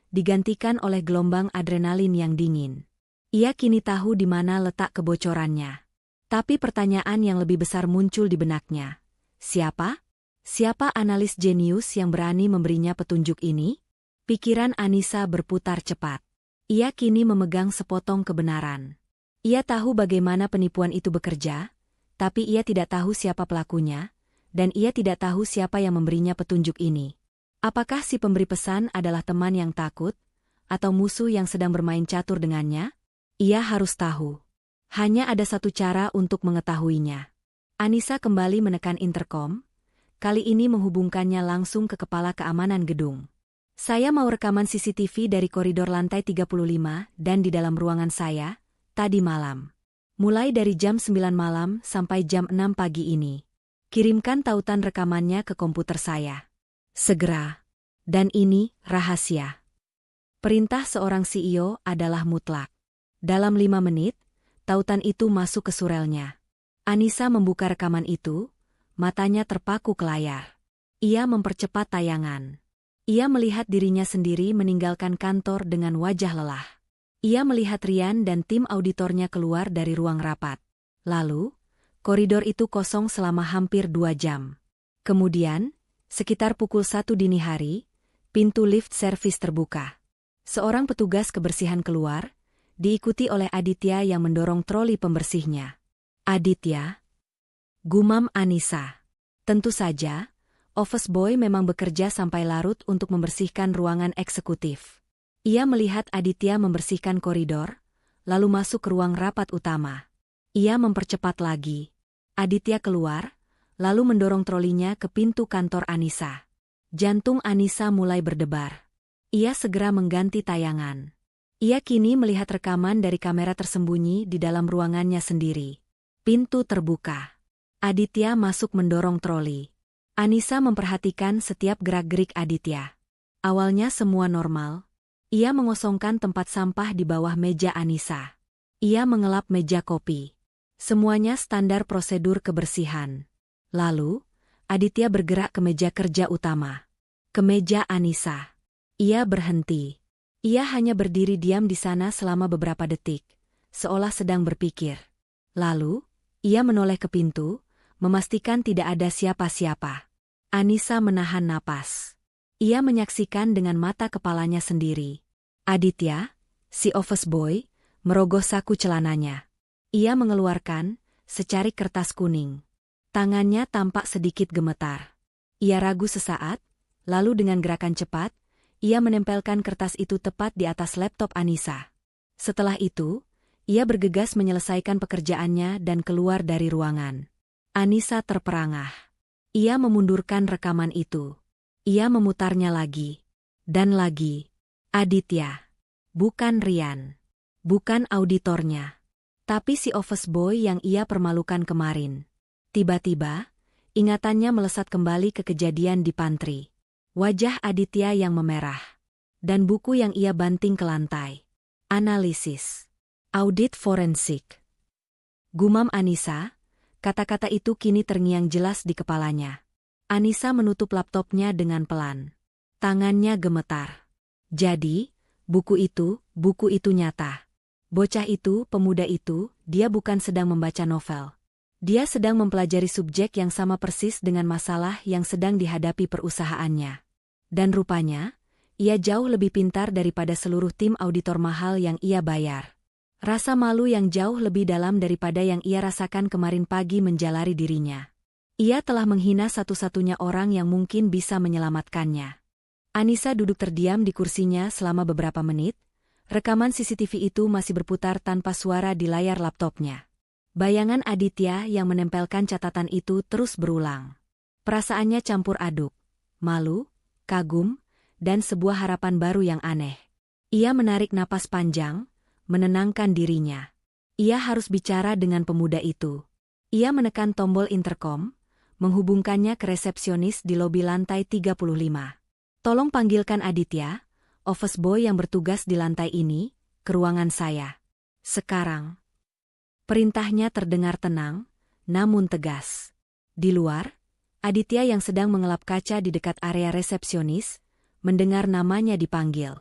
digantikan oleh gelombang adrenalin yang dingin. Ia kini tahu di mana letak kebocorannya. Tapi pertanyaan yang lebih besar muncul di benaknya. Siapa? Siapa analis jenius yang berani memberinya petunjuk ini? Pikiran Anissa berputar cepat. Ia kini memegang sepotong kebenaran. Ia tahu bagaimana penipuan itu bekerja, tapi ia tidak tahu siapa pelakunya, dan ia tidak tahu siapa yang memberinya petunjuk ini. Apakah si pemberi pesan adalah teman yang takut, atau musuh yang sedang bermain catur dengannya? Ia harus tahu. Hanya ada satu cara untuk mengetahuinya. Anissa kembali menekan interkom, kali ini menghubungkannya langsung ke kepala keamanan gedung. Saya mau rekaman CCTV dari koridor lantai 35 dan di dalam ruangan saya, tadi malam. Mulai dari jam 9 malam sampai jam 6 pagi ini. Kirimkan tautan rekamannya ke komputer saya. Segera. Dan ini rahasia. Perintah seorang CEO adalah mutlak. Dalam 5 menit, tautan itu masuk ke surelnya. Anissa membuka rekaman itu, matanya terpaku ke layar. Ia mempercepat tayangan. Ia melihat dirinya sendiri meninggalkan kantor dengan wajah lelah. Ia melihat Rian dan tim auditornya keluar dari ruang rapat. Lalu, koridor itu kosong selama hampir 2 jam. Kemudian, sekitar pukul 1 dini hari, pintu lift servis terbuka. Seorang petugas kebersihan keluar, diikuti oleh Aditya yang mendorong troli pembersihnya. Aditya? Gumam Anissa. Tentu saja, office boy memang bekerja sampai larut untuk membersihkan ruangan eksekutif. Ia melihat Aditya membersihkan koridor, lalu masuk ke ruang rapat utama. Ia mempercepat lagi. Aditya keluar, lalu mendorong trolinya ke pintu kantor Anissa. Jantung Anissa mulai berdebar. Ia segera mengganti tayangan. Ia kini melihat rekaman dari kamera tersembunyi di dalam ruangannya sendiri. Pintu terbuka. Aditya masuk mendorong troli. Anissa memperhatikan setiap gerak-gerik Aditya. Awalnya semua normal. Ia mengosongkan tempat sampah di bawah meja Anissa. Ia mengelap meja kopi. Semuanya standar prosedur kebersihan. Lalu, Aditya bergerak ke meja kerja utama. Ke meja Anissa. Ia berhenti. Ia hanya berdiri diam di sana selama beberapa detik, seolah sedang berpikir. Lalu, ia menoleh ke pintu, memastikan tidak ada siapa-siapa. Anissa menahan napas. Ia menyaksikan dengan mata kepalanya sendiri. Aditya, si office boy, merogoh saku celananya. Ia mengeluarkan secarik kertas kuning. Tangannya tampak sedikit gemetar. Ia ragu sesaat, lalu dengan gerakan cepat, ia menempelkan kertas itu tepat di atas laptop Anissa. Setelah itu, ia bergegas menyelesaikan pekerjaannya dan keluar dari ruangan. Anissa terperangah. Ia memundurkan rekaman itu. Ia memutarnya lagi. Dan lagi. Aditya. Bukan Rian. Bukan auditornya. Tapi si office boy yang ia permalukan kemarin. Tiba-tiba, ingatannya melesat kembali ke kejadian di pantry. Wajah Aditya yang memerah. Dan buku yang ia banting ke lantai. Analisis. Audit forensik. Gumam Anissa, kata-kata itu kini terngiang jelas di kepalanya. Anissa menutup laptopnya dengan pelan. Tangannya gemetar. Jadi, buku itu nyata. Bocah itu, pemuda itu, dia bukan sedang membaca novel. Dia sedang mempelajari subjek yang sama persis dengan masalah yang sedang dihadapi perusahaannya. Dan rupanya, ia jauh lebih pintar daripada seluruh tim auditor mahal yang ia bayar. Rasa malu yang jauh lebih dalam daripada yang ia rasakan kemarin pagi menjalari dirinya. Ia telah menghina satu-satunya orang yang mungkin bisa menyelamatkannya. Anissa duduk terdiam di kursinya selama beberapa menit. Rekaman CCTV itu masih berputar tanpa suara di layar laptopnya. Bayangan Aditya yang menempelkan catatan itu terus berulang. Perasaannya campur aduk, malu, kagum, dan sebuah harapan baru yang aneh. Ia menarik napas panjang, menenangkan dirinya. Ia harus bicara dengan pemuda itu. Ia menekan tombol intercom, menghubungkannya ke resepsionis di lobi lantai 35. Tolong panggilkan Aditya, office boy yang bertugas di lantai ini, ke ruangan saya. Sekarang. Perintahnya terdengar tenang, namun tegas. Di luar, Aditya yang sedang mengelap kaca di dekat area resepsionis, mendengar namanya dipanggil.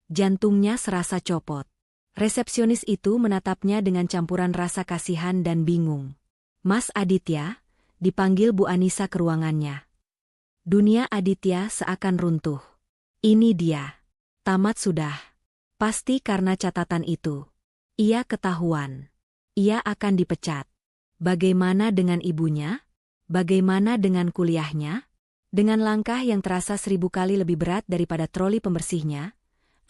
Jantungnya serasa copot. Resepsionis itu menatapnya dengan campuran rasa kasihan dan bingung. Mas Aditya, dipanggil Bu Anissa ke ruangannya. Dunia Aditya seakan runtuh. Ini dia. Tamat sudah. Pasti karena catatan itu. Ia ketahuan. Ia akan dipecat. Bagaimana dengan ibunya? Bagaimana dengan kuliahnya? Dengan langkah yang terasa 1000 kali lebih berat daripada troli pembersihnya,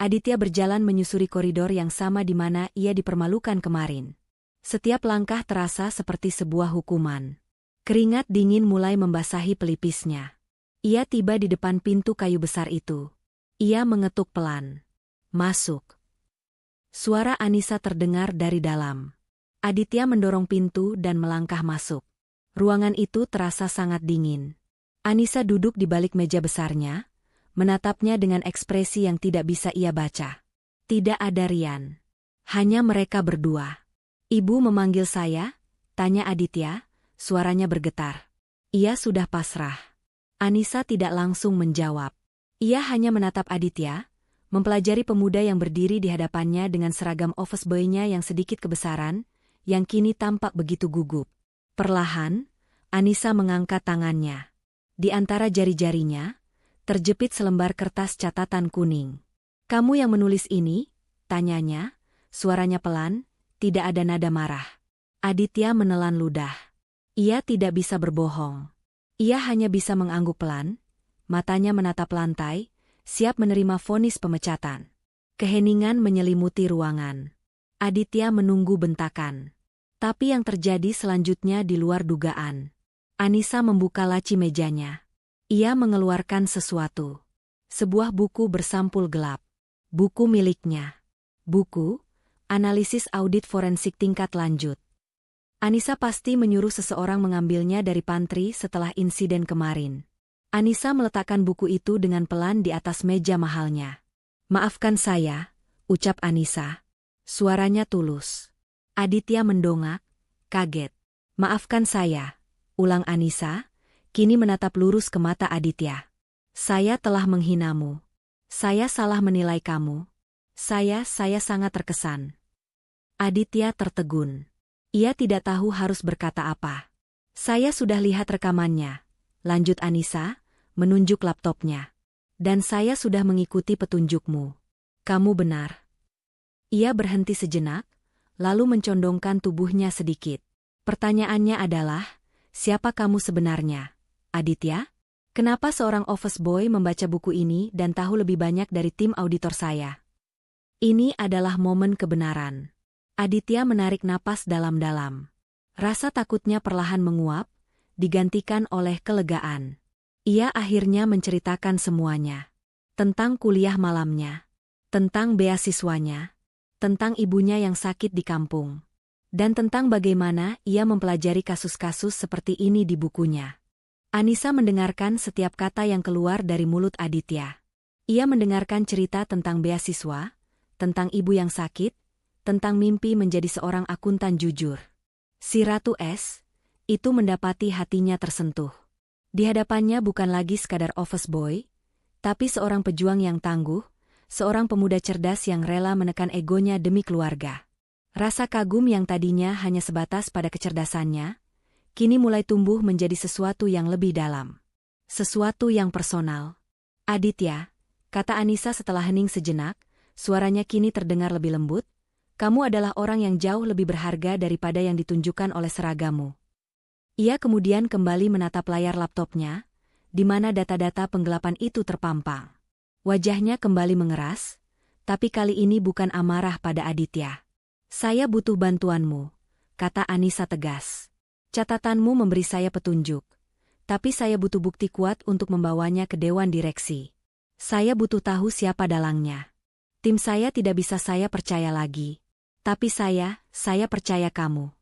Aditya berjalan menyusuri koridor yang sama di mana ia dipermalukan kemarin. Setiap langkah terasa seperti sebuah hukuman. Keringat dingin mulai membasahi pelipisnya. Ia tiba di depan pintu kayu besar itu. Ia mengetuk pelan. Masuk. Suara Anissa terdengar dari dalam. Aditya mendorong pintu dan melangkah masuk. Ruangan itu terasa sangat dingin. Anissa duduk di balik meja besarnya, menatapnya dengan ekspresi yang tidak bisa ia baca. Tidak ada Rian. Hanya mereka berdua. Ibu memanggil saya? Tanya Aditya, suaranya bergetar. Ia sudah pasrah. Anissa tidak langsung menjawab. Ia hanya menatap Aditya, mempelajari pemuda yang berdiri di hadapannya dengan seragam office boy-nya yang sedikit kebesaran, yang kini tampak begitu gugup. Perlahan, Anissa mengangkat tangannya. Di antara jari-jarinya, terjepit selembar kertas catatan kuning. Kamu yang menulis ini? Tanyanya, suaranya pelan, tidak ada nada marah. Aditya menelan ludah. Ia tidak bisa berbohong. Ia hanya bisa mengangguk pelan, matanya menatap lantai, siap menerima vonis pemecatan. Keheningan menyelimuti ruangan. Aditya menunggu bentakan. Tapi yang terjadi selanjutnya di luar dugaan. Anissa membuka laci mejanya. Ia mengeluarkan sesuatu. Sebuah buku bersampul gelap. Buku miliknya. Buku, analisis audit forensik tingkat lanjut. Anissa pasti menyuruh seseorang mengambilnya dari pantry setelah insiden kemarin. Anissa meletakkan buku itu dengan pelan di atas meja mahalnya. "Maafkan saya," ucap Anissa. Suaranya tulus. Aditya mendongak, kaget. "Maafkan saya," ulang Anissa, kini menatap lurus ke mata Aditya. "Saya telah menghinamu. Saya salah menilai kamu. Saya sangat terkesan." Aditya tertegun. Ia tidak tahu harus berkata apa. "Saya sudah lihat rekamannya," lanjut Anissa, menunjuk laptopnya. "Dan saya sudah mengikuti petunjukmu. Kamu benar." Ia berhenti sejenak, lalu mencondongkan tubuhnya sedikit. "Pertanyaannya adalah, siapa kamu sebenarnya, Aditya? Kenapa seorang office boy membaca buku ini dan tahu lebih banyak dari tim auditor saya?" Ini adalah momen kebenaran. Aditya menarik napas dalam-dalam. Rasa takutnya perlahan menguap, digantikan oleh kelegaan. Ia akhirnya menceritakan semuanya. Tentang kuliah malamnya, tentang beasiswanya, tentang ibunya yang sakit di kampung, dan tentang bagaimana ia mempelajari kasus-kasus seperti ini di bukunya. Anissa mendengarkan setiap kata yang keluar dari mulut Aditya. Ia mendengarkan cerita tentang beasiswa, tentang ibu yang sakit, tentang mimpi menjadi seorang akuntan jujur. Si Ratu S. itu mendapati hatinya tersentuh. Di hadapannya bukan lagi sekadar office boy, tapi seorang pejuang yang tangguh, seorang pemuda cerdas yang rela menekan egonya demi keluarga. Rasa kagum yang tadinya hanya sebatas pada kecerdasannya, kini mulai tumbuh menjadi sesuatu yang lebih dalam. Sesuatu yang personal. "Aditya," kata Anissa setelah hening sejenak, suaranya kini terdengar lebih lembut, "kamu adalah orang yang jauh lebih berharga daripada yang ditunjukkan oleh seragamu." Ia kemudian kembali menatap layar laptopnya, di mana data-data penggelapan itu terpampang. Wajahnya kembali mengeras, tapi kali ini bukan amarah pada Aditya. "Saya butuh bantuanmu," kata Anissa tegas. "Catatanmu memberi saya petunjuk, tapi saya butuh bukti kuat untuk membawanya ke dewan direksi. Saya butuh tahu siapa dalangnya. Tim saya tidak bisa saya percaya lagi. Tapi saya percaya kamu."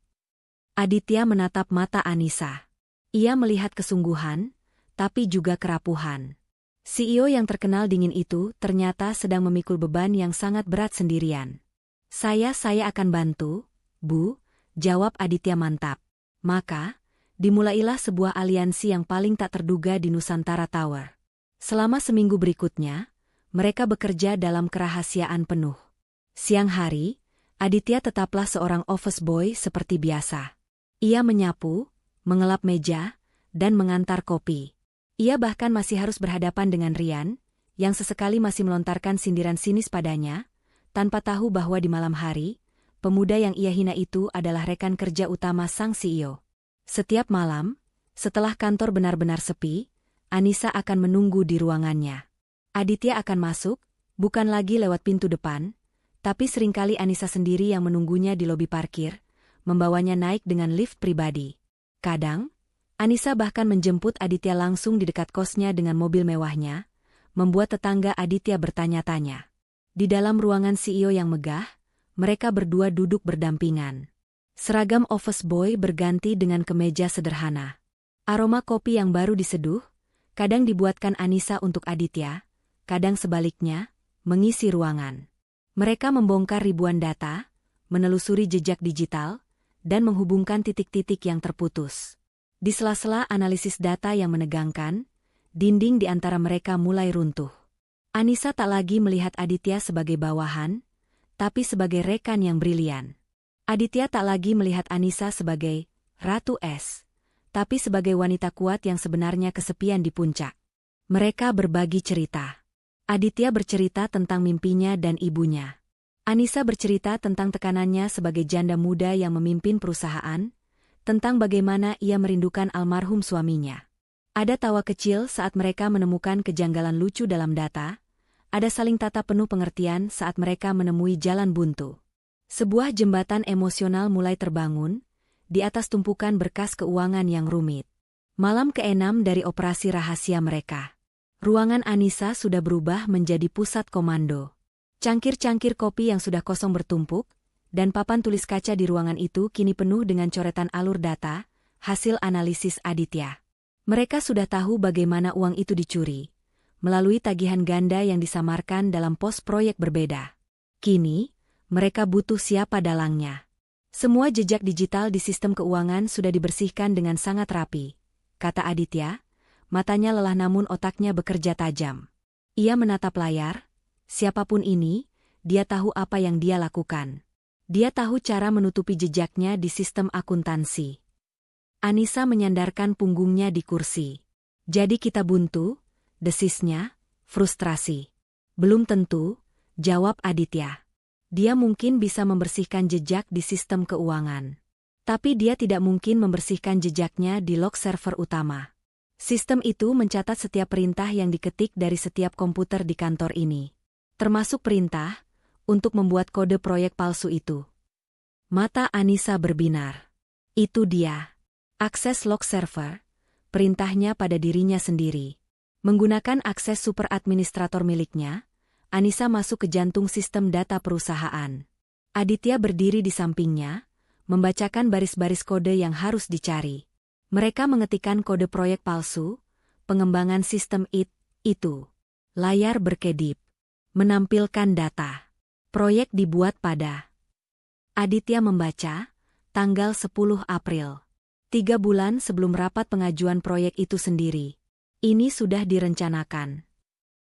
Aditya menatap mata Anissa. Ia melihat kesungguhan, tapi juga kerapuhan. CEO yang terkenal dingin itu ternyata sedang memikul beban yang sangat berat sendirian. Saya akan bantu, Bu," jawab Aditya mantap. Maka, dimulailah sebuah aliansi yang paling tak terduga di Nusantara Tower. Selama seminggu berikutnya, mereka bekerja dalam kerahasiaan penuh. Siang hari, Aditya tetaplah seorang office boy seperti biasa. Ia menyapu, mengelap meja, dan mengantar kopi. Ia bahkan masih harus berhadapan dengan Rian, yang sesekali masih melontarkan sindiran sinis padanya, tanpa tahu bahwa di malam hari, pemuda yang ia hina itu adalah rekan kerja utama sang CEO. Setiap malam, setelah kantor benar-benar sepi, Anissa akan menunggu di ruangannya. Aditya akan masuk, bukan lagi lewat pintu depan, tapi seringkali Anissa sendiri yang menunggunya di lobi parkir, membawanya naik dengan lift pribadi. Kadang, Anissa bahkan menjemput Aditya langsung di dekat kosnya dengan mobil mewahnya, membuat tetangga Aditya bertanya-tanya. Di dalam ruangan CEO yang megah, mereka berdua duduk berdampingan. Seragam office boy berganti dengan kemeja sederhana. Aroma kopi yang baru diseduh, kadang dibuatkan Anissa untuk Aditya, kadang sebaliknya, mengisi ruangan. Mereka membongkar ribuan data, menelusuri jejak digital, dan menghubungkan titik-titik yang terputus. Di sela-sela analisis data yang menegangkan, dinding di antara mereka mulai runtuh. Anissa tak lagi melihat Aditya sebagai bawahan, tapi sebagai rekan yang brilian. Aditya tak lagi melihat Anissa sebagai Ratu S, tapi sebagai wanita kuat yang sebenarnya kesepian di puncak. Mereka berbagi cerita. Aditya bercerita tentang mimpinya dan ibunya. Anissa bercerita tentang tekanannya sebagai janda muda yang memimpin perusahaan, tentang bagaimana ia merindukan almarhum suaminya. Ada tawa kecil saat mereka menemukan kejanggalan lucu dalam data, ada saling tatap penuh pengertian saat mereka menemui jalan buntu. Sebuah jembatan emosional mulai terbangun, di atas tumpukan berkas keuangan yang rumit. Malam ke-6 dari operasi rahasia mereka. Ruangan Anissa sudah berubah menjadi pusat komando. Cangkir-cangkir kopi yang sudah kosong bertumpuk, dan papan tulis kaca di ruangan itu kini penuh dengan coretan alur data, hasil analisis Aditya. Mereka sudah tahu bagaimana uang itu dicuri, melalui tagihan ganda yang disamarkan dalam pos proyek berbeda. Kini, mereka butuh siapa dalangnya. Semua jejak digital di sistem keuangan sudah dibersihkan dengan sangat rapi, kata Aditya, matanya lelah namun otaknya bekerja tajam. Ia menatap layar. Siapapun ini, dia tahu apa yang dia lakukan. Dia tahu cara menutupi jejaknya di sistem akuntansi. Anissa menyandarkan punggungnya di kursi. Jadi kita buntu? Desisnya, frustrasi. Belum tentu, jawab Aditya. Dia mungkin bisa membersihkan jejak di sistem keuangan. Tapi dia tidak mungkin membersihkan jejaknya di log server utama. Sistem itu mencatat setiap perintah yang diketik dari setiap komputer di kantor ini. Termasuk perintah untuk membuat kode proyek palsu itu. Mata Anissa berbinar. Itu dia. Akses log server, perintahnya pada dirinya sendiri. Menggunakan akses super administrator miliknya, Anissa masuk ke jantung sistem data perusahaan. Aditya berdiri di sampingnya, membacakan baris-baris kode yang harus dicari. Mereka mengetikkan kode proyek palsu, pengembangan sistem itu. Layar berkedip. Menampilkan data. Proyek dibuat pada. Aditya membaca, tanggal 10 April. 3 bulan sebelum rapat pengajuan proyek itu sendiri. Ini sudah direncanakan.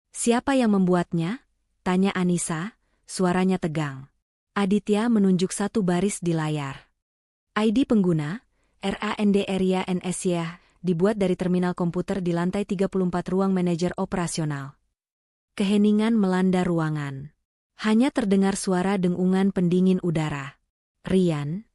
Siapa yang membuatnya? Tanya Anissa, suaranya tegang. Aditya menunjuk satu baris di layar. ID pengguna, RAND NSY, dibuat dari terminal komputer di lantai 34 ruang manajer operasional. Keheningan melanda ruangan. Hanya terdengar suara dengungan pendingin udara. Rian?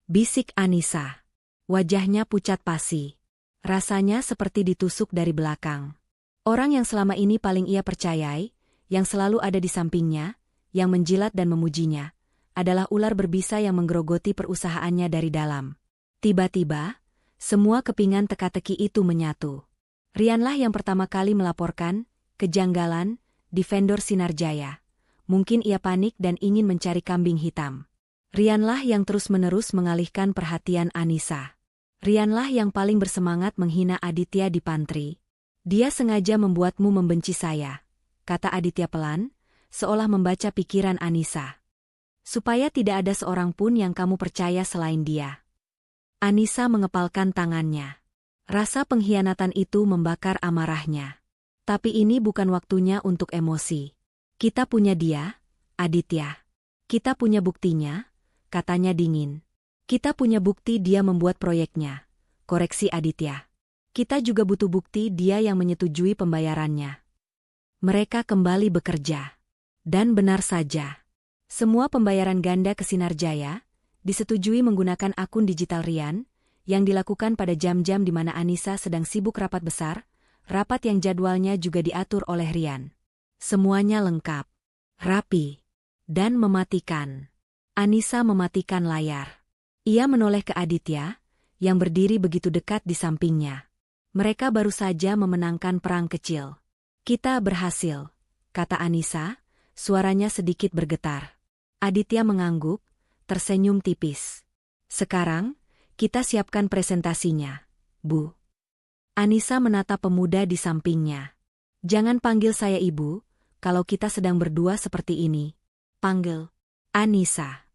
Bisik Anissa. Wajahnya pucat pasi. Rasanya seperti ditusuk dari belakang. Orang yang selama ini paling ia percayai, yang selalu ada di sampingnya, yang menjilat dan memujinya, adalah ular berbisa yang menggerogoti perusahaannya dari dalam. Tiba-tiba, semua kepingan teka-teki itu menyatu. Rianlah yang pertama kali melaporkan kejanggalan di vendor Sinarjaya. Mungkin ia panik dan ingin mencari kambing hitam. Rianlah yang terus-menerus mengalihkan perhatian Anissa. Rianlah yang paling bersemangat menghina Aditya di pantry. Dia sengaja membuatmu membenci saya, kata Aditya pelan, seolah membaca pikiran Anissa. Supaya tidak ada seorang pun yang kamu percaya selain dia. Anissa mengepalkan tangannya. Rasa pengkhianatan itu membakar amarahnya. Tapi ini bukan waktunya untuk emosi. Kita punya dia, Aditya. Kita punya buktinya, katanya dingin. Kita punya bukti dia membuat proyeknya, koreksi Aditya. Kita juga butuh bukti dia yang menyetujui pembayarannya. Mereka kembali bekerja. Dan benar saja. Semua pembayaran ganda ke Sinarjaya disetujui menggunakan akun digital Rian, yang dilakukan pada jam-jam di mana Anissa sedang sibuk rapat besar, rapat yang jadwalnya juga diatur oleh Rian. Semuanya lengkap, rapi, dan mematikan. Anissa mematikan layar. Ia menoleh ke Aditya, yang berdiri begitu dekat di sampingnya. Mereka baru saja memenangkan perang kecil. Kita berhasil, kata Anissa, suaranya sedikit bergetar. Aditya mengangguk, tersenyum tipis. Sekarang, kita siapkan presentasinya, Bu. Anissa menatap pemuda di sampingnya. Jangan panggil saya ibu, kalau kita sedang berdua seperti ini. Panggil Anissa.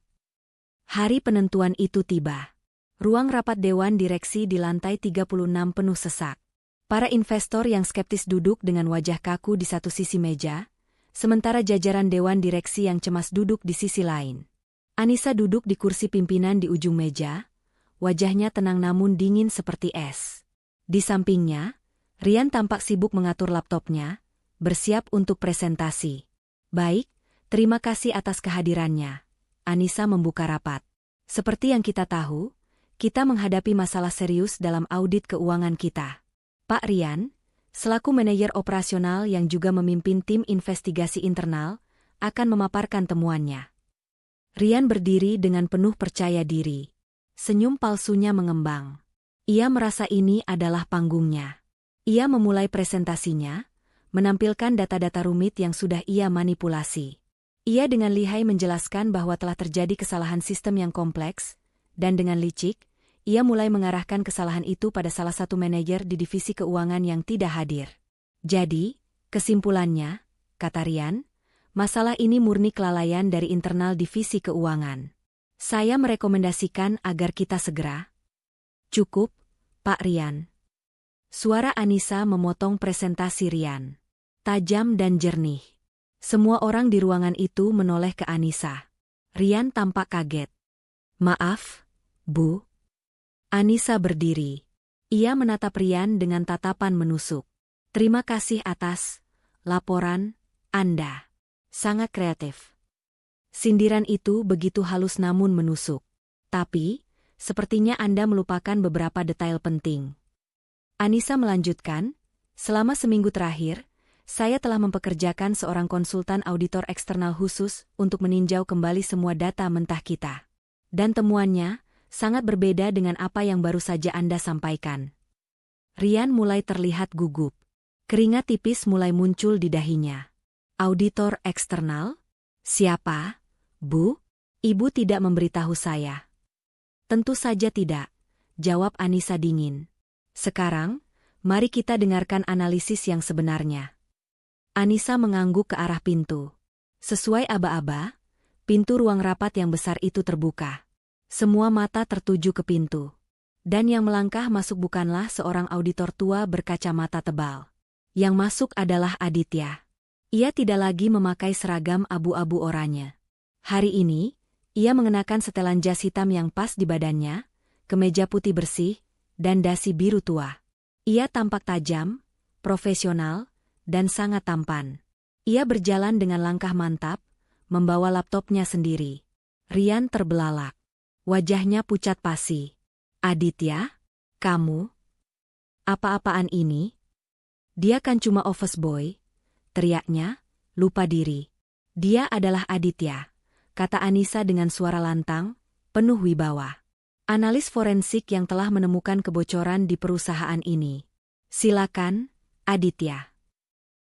Hari penentuan itu tiba. Ruang rapat Dewan Direksi di lantai 36 penuh sesak. Para investor yang skeptis duduk dengan wajah kaku di satu sisi meja, sementara jajaran Dewan Direksi yang cemas duduk di sisi lain. Anissa duduk di kursi pimpinan di ujung meja, wajahnya tenang namun dingin seperti es. Di sampingnya, Rian tampak sibuk mengatur laptopnya, bersiap untuk presentasi. Baik, Terima kasih atas kehadirannya. Anissa membuka rapat. Seperti yang kita tahu, kita menghadapi masalah serius dalam audit keuangan kita. Pak Rian, selaku manajer operasional yang juga memimpin tim investigasi internal, akan memaparkan temuannya. Rian berdiri dengan penuh percaya diri. Senyum palsunya mengembang. Ia merasa ini adalah panggungnya. Ia memulai presentasinya, menampilkan data-data rumit yang sudah ia manipulasi. Ia dengan lihai menjelaskan bahwa telah terjadi kesalahan sistem yang kompleks, dan dengan licik, ia mulai mengarahkan kesalahan itu pada salah satu manajer di divisi keuangan yang tidak hadir. Jadi, kesimpulannya, kata Rian, masalah ini murni kelalaian dari internal divisi keuangan. Saya merekomendasikan agar kita segera. Cukup, Pak Rian. Suara Anissa memotong presentasi Rian. Tajam dan jernih. Semua orang di ruangan itu menoleh ke Anissa. Rian tampak kaget. Maaf, Bu. Anissa berdiri. Ia menatap Rian dengan tatapan menusuk. Terima kasih atas laporan Anda. Sangat kreatif. Sindiran itu begitu halus namun menusuk. Tapi, sepertinya Anda melupakan beberapa detail penting. Anissa melanjutkan, selama seminggu terakhir, saya telah mempekerjakan seorang konsultan auditor eksternal khusus untuk meninjau kembali semua data mentah kita. Dan temuannya sangat berbeda dengan apa yang baru saja Anda sampaikan. Rian mulai terlihat gugup. Keringat tipis mulai muncul di dahinya. Auditor eksternal? Siapa, Bu? Ibu tidak memberitahu saya. Tentu saja tidak, jawab Anissa dingin. Sekarang, mari kita dengarkan analisis yang sebenarnya. Anissa mengangguk ke arah pintu. Sesuai aba-aba, pintu ruang rapat yang besar itu terbuka. Semua mata tertuju ke pintu. Dan yang melangkah masuk bukanlah seorang auditor tua berkacamata tebal. Yang masuk adalah Aditya. Ia tidak lagi memakai seragam abu-abu oranye. Hari ini, ia mengenakan setelan jas hitam yang pas di badannya, kemeja putih bersih, dan dasi biru tua. Ia tampak tajam, profesional, dan sangat tampan. Ia berjalan dengan langkah mantap, membawa laptopnya sendiri. Rian terbelalak. Wajahnya pucat pasi. Aditya, kamu? Apa-apaan ini? Dia kan cuma office boy, teriaknya, lupa diri. Dia adalah Aditya, kata Anissa dengan suara lantang, penuh wibawa. Analis forensik yang telah menemukan kebocoran di perusahaan ini. Silakan, Aditya.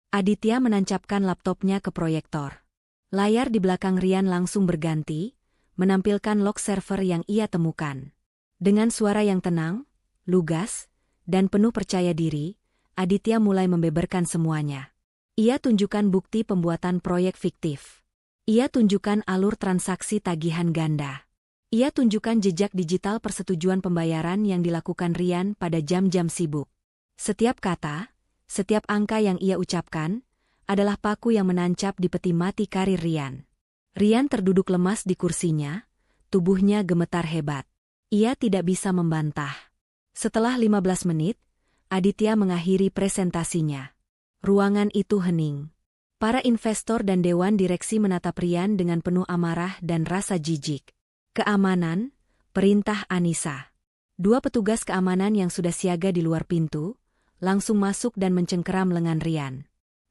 Aditya menancapkan laptopnya ke proyektor. Layar di belakang Rian langsung berganti, menampilkan log server yang ia temukan. Dengan suara yang tenang, lugas, dan penuh percaya diri, Aditya mulai membeberkan semuanya. Ia tunjukkan bukti pembuatan proyek fiktif. Ia tunjukkan alur transaksi tagihan ganda. Ia tunjukkan jejak digital persetujuan pembayaran yang dilakukan Rian pada jam-jam sibuk. Setiap kata, setiap angka yang ia ucapkan, adalah paku yang menancap di peti mati karir Rian. Rian terduduk lemas di kursinya, tubuhnya gemetar hebat. Ia tidak bisa membantah. Setelah 15 menit, Aditya mengakhiri presentasinya. Ruangan itu hening. Para investor dan dewan direksi menatap Rian dengan penuh amarah dan rasa jijik. Keamanan, perintah Anissa. 2 petugas keamanan yang sudah siaga di luar pintu, langsung masuk dan mencengkeram lengan Rian.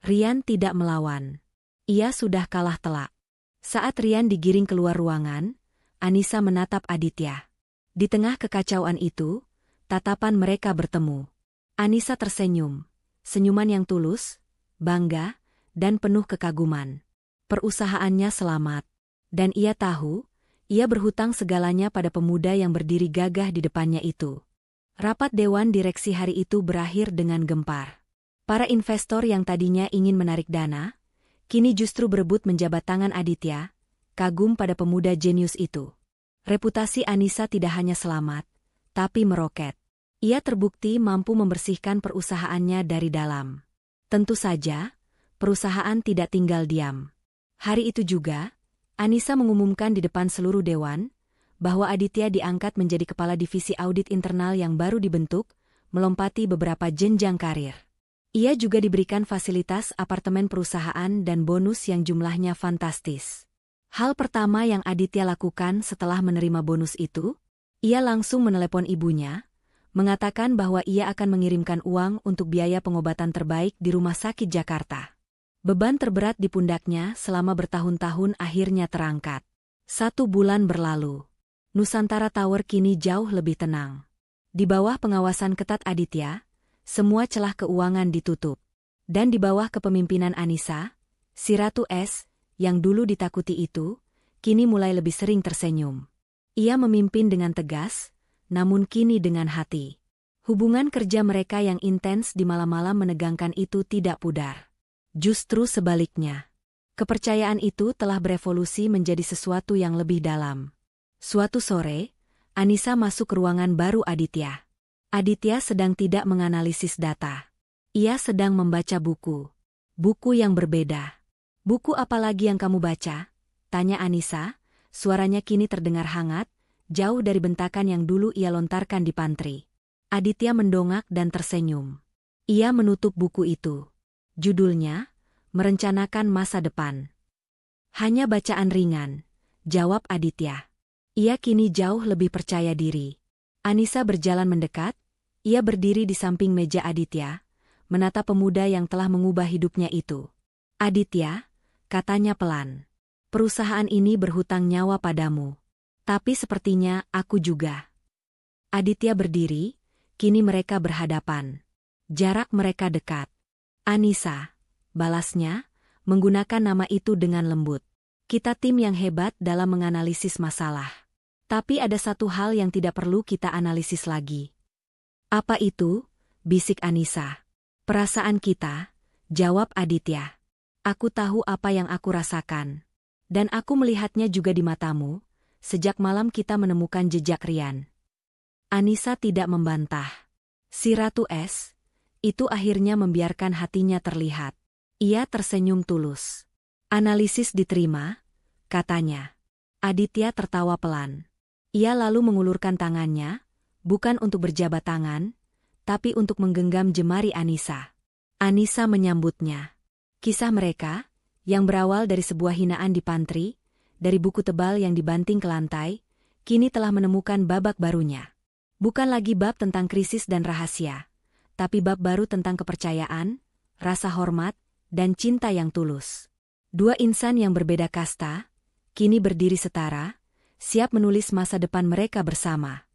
Rian tidak melawan. Ia sudah kalah telak. Saat Rian digiring keluar ruangan, Anissa menatap Aditya. Di tengah kekacauan itu, tatapan mereka bertemu. Anissa tersenyum, senyuman yang tulus, bangga, dan penuh kekaguman. Perusahaannya selamat, dan ia tahu, ia berhutang segalanya pada pemuda yang berdiri gagah di depannya itu. Rapat dewan direksi hari itu berakhir dengan gempar. Para investor yang tadinya ingin menarik dana, kini justru berebut menjabat tangan Aditya, kagum pada pemuda jenius itu. Reputasi Anissa tidak hanya selamat, tapi meroket. Ia terbukti mampu membersihkan perusahaannya dari dalam. Tentu saja, perusahaan tidak tinggal diam. Hari itu juga, Anissa mengumumkan di depan seluruh dewan, bahwa Aditya diangkat menjadi kepala divisi audit internal yang baru dibentuk, melompati beberapa jenjang karir. Ia juga diberikan fasilitas apartemen perusahaan dan bonus yang jumlahnya fantastis. Hal pertama yang Aditya lakukan setelah menerima bonus itu, ia langsung menelepon ibunya, mengatakan bahwa ia akan mengirimkan uang untuk biaya pengobatan terbaik di rumah sakit Jakarta. Beban terberat di pundaknya selama bertahun-tahun akhirnya terangkat. 1 bulan berlalu. Nusantara Tower kini jauh lebih tenang. Di bawah pengawasan ketat Aditya, semua celah keuangan ditutup. Dan di bawah kepemimpinan Anissa, si Ratu S, yang dulu ditakuti itu, kini mulai lebih sering tersenyum. Ia memimpin dengan tegas, namun kini dengan hati. Hubungan kerja mereka yang intens di malam-malam menegangkan itu tidak pudar. Justru sebaliknya. Kepercayaan itu telah berevolusi menjadi sesuatu yang lebih dalam. Suatu sore, Anissa masuk ke ruangan baru Aditya. Aditya sedang tidak menganalisis data. Ia sedang membaca buku. Buku yang berbeda. "Buku apa lagi yang kamu baca?" tanya Anissa, suaranya kini terdengar hangat, jauh dari bentakan yang dulu ia lontarkan di pantry. Aditya mendongak dan tersenyum. Ia menutup buku itu. Judulnya, Merencanakan Masa Depan. "Hanya bacaan ringan," jawab Aditya. Ia kini jauh lebih percaya diri. Anissa berjalan mendekat, ia berdiri di samping meja Aditya, menatap pemuda yang telah mengubah hidupnya itu. "Aditya," katanya pelan, "perusahaan ini berhutang nyawa padamu. Tapi sepertinya aku juga." Aditya berdiri, kini mereka berhadapan. Jarak mereka dekat. "Anissa," balasnya, menggunakan nama itu dengan lembut. "Kita tim yang hebat dalam menganalisis masalah. Tapi ada satu hal yang tidak perlu kita analisis lagi." "Apa itu?" bisik Anissa. "Perasaan kita," jawab Aditya. "Aku tahu apa yang aku rasakan. Dan aku melihatnya juga di matamu, sejak malam kita menemukan jejak Rian." Anissa tidak membantah. Si Ratu S, itu akhirnya membiarkan hatinya terlihat. Ia tersenyum tulus. "Analisis diterima," katanya. Aditya tertawa pelan. Ia lalu mengulurkan tangannya, bukan untuk berjabat tangan, tapi untuk menggenggam jemari Anissa. Anissa menyambutnya. Kisah mereka, yang berawal dari sebuah hinaan di pantry, dari buku tebal yang dibanting ke lantai, kini telah menemukan babak barunya. Bukan lagi bab tentang krisis dan rahasia, tapi bab baru tentang kepercayaan, rasa hormat, dan cinta yang tulus. 2 insan yang berbeda kasta, kini berdiri setara, siap menulis masa depan mereka bersama.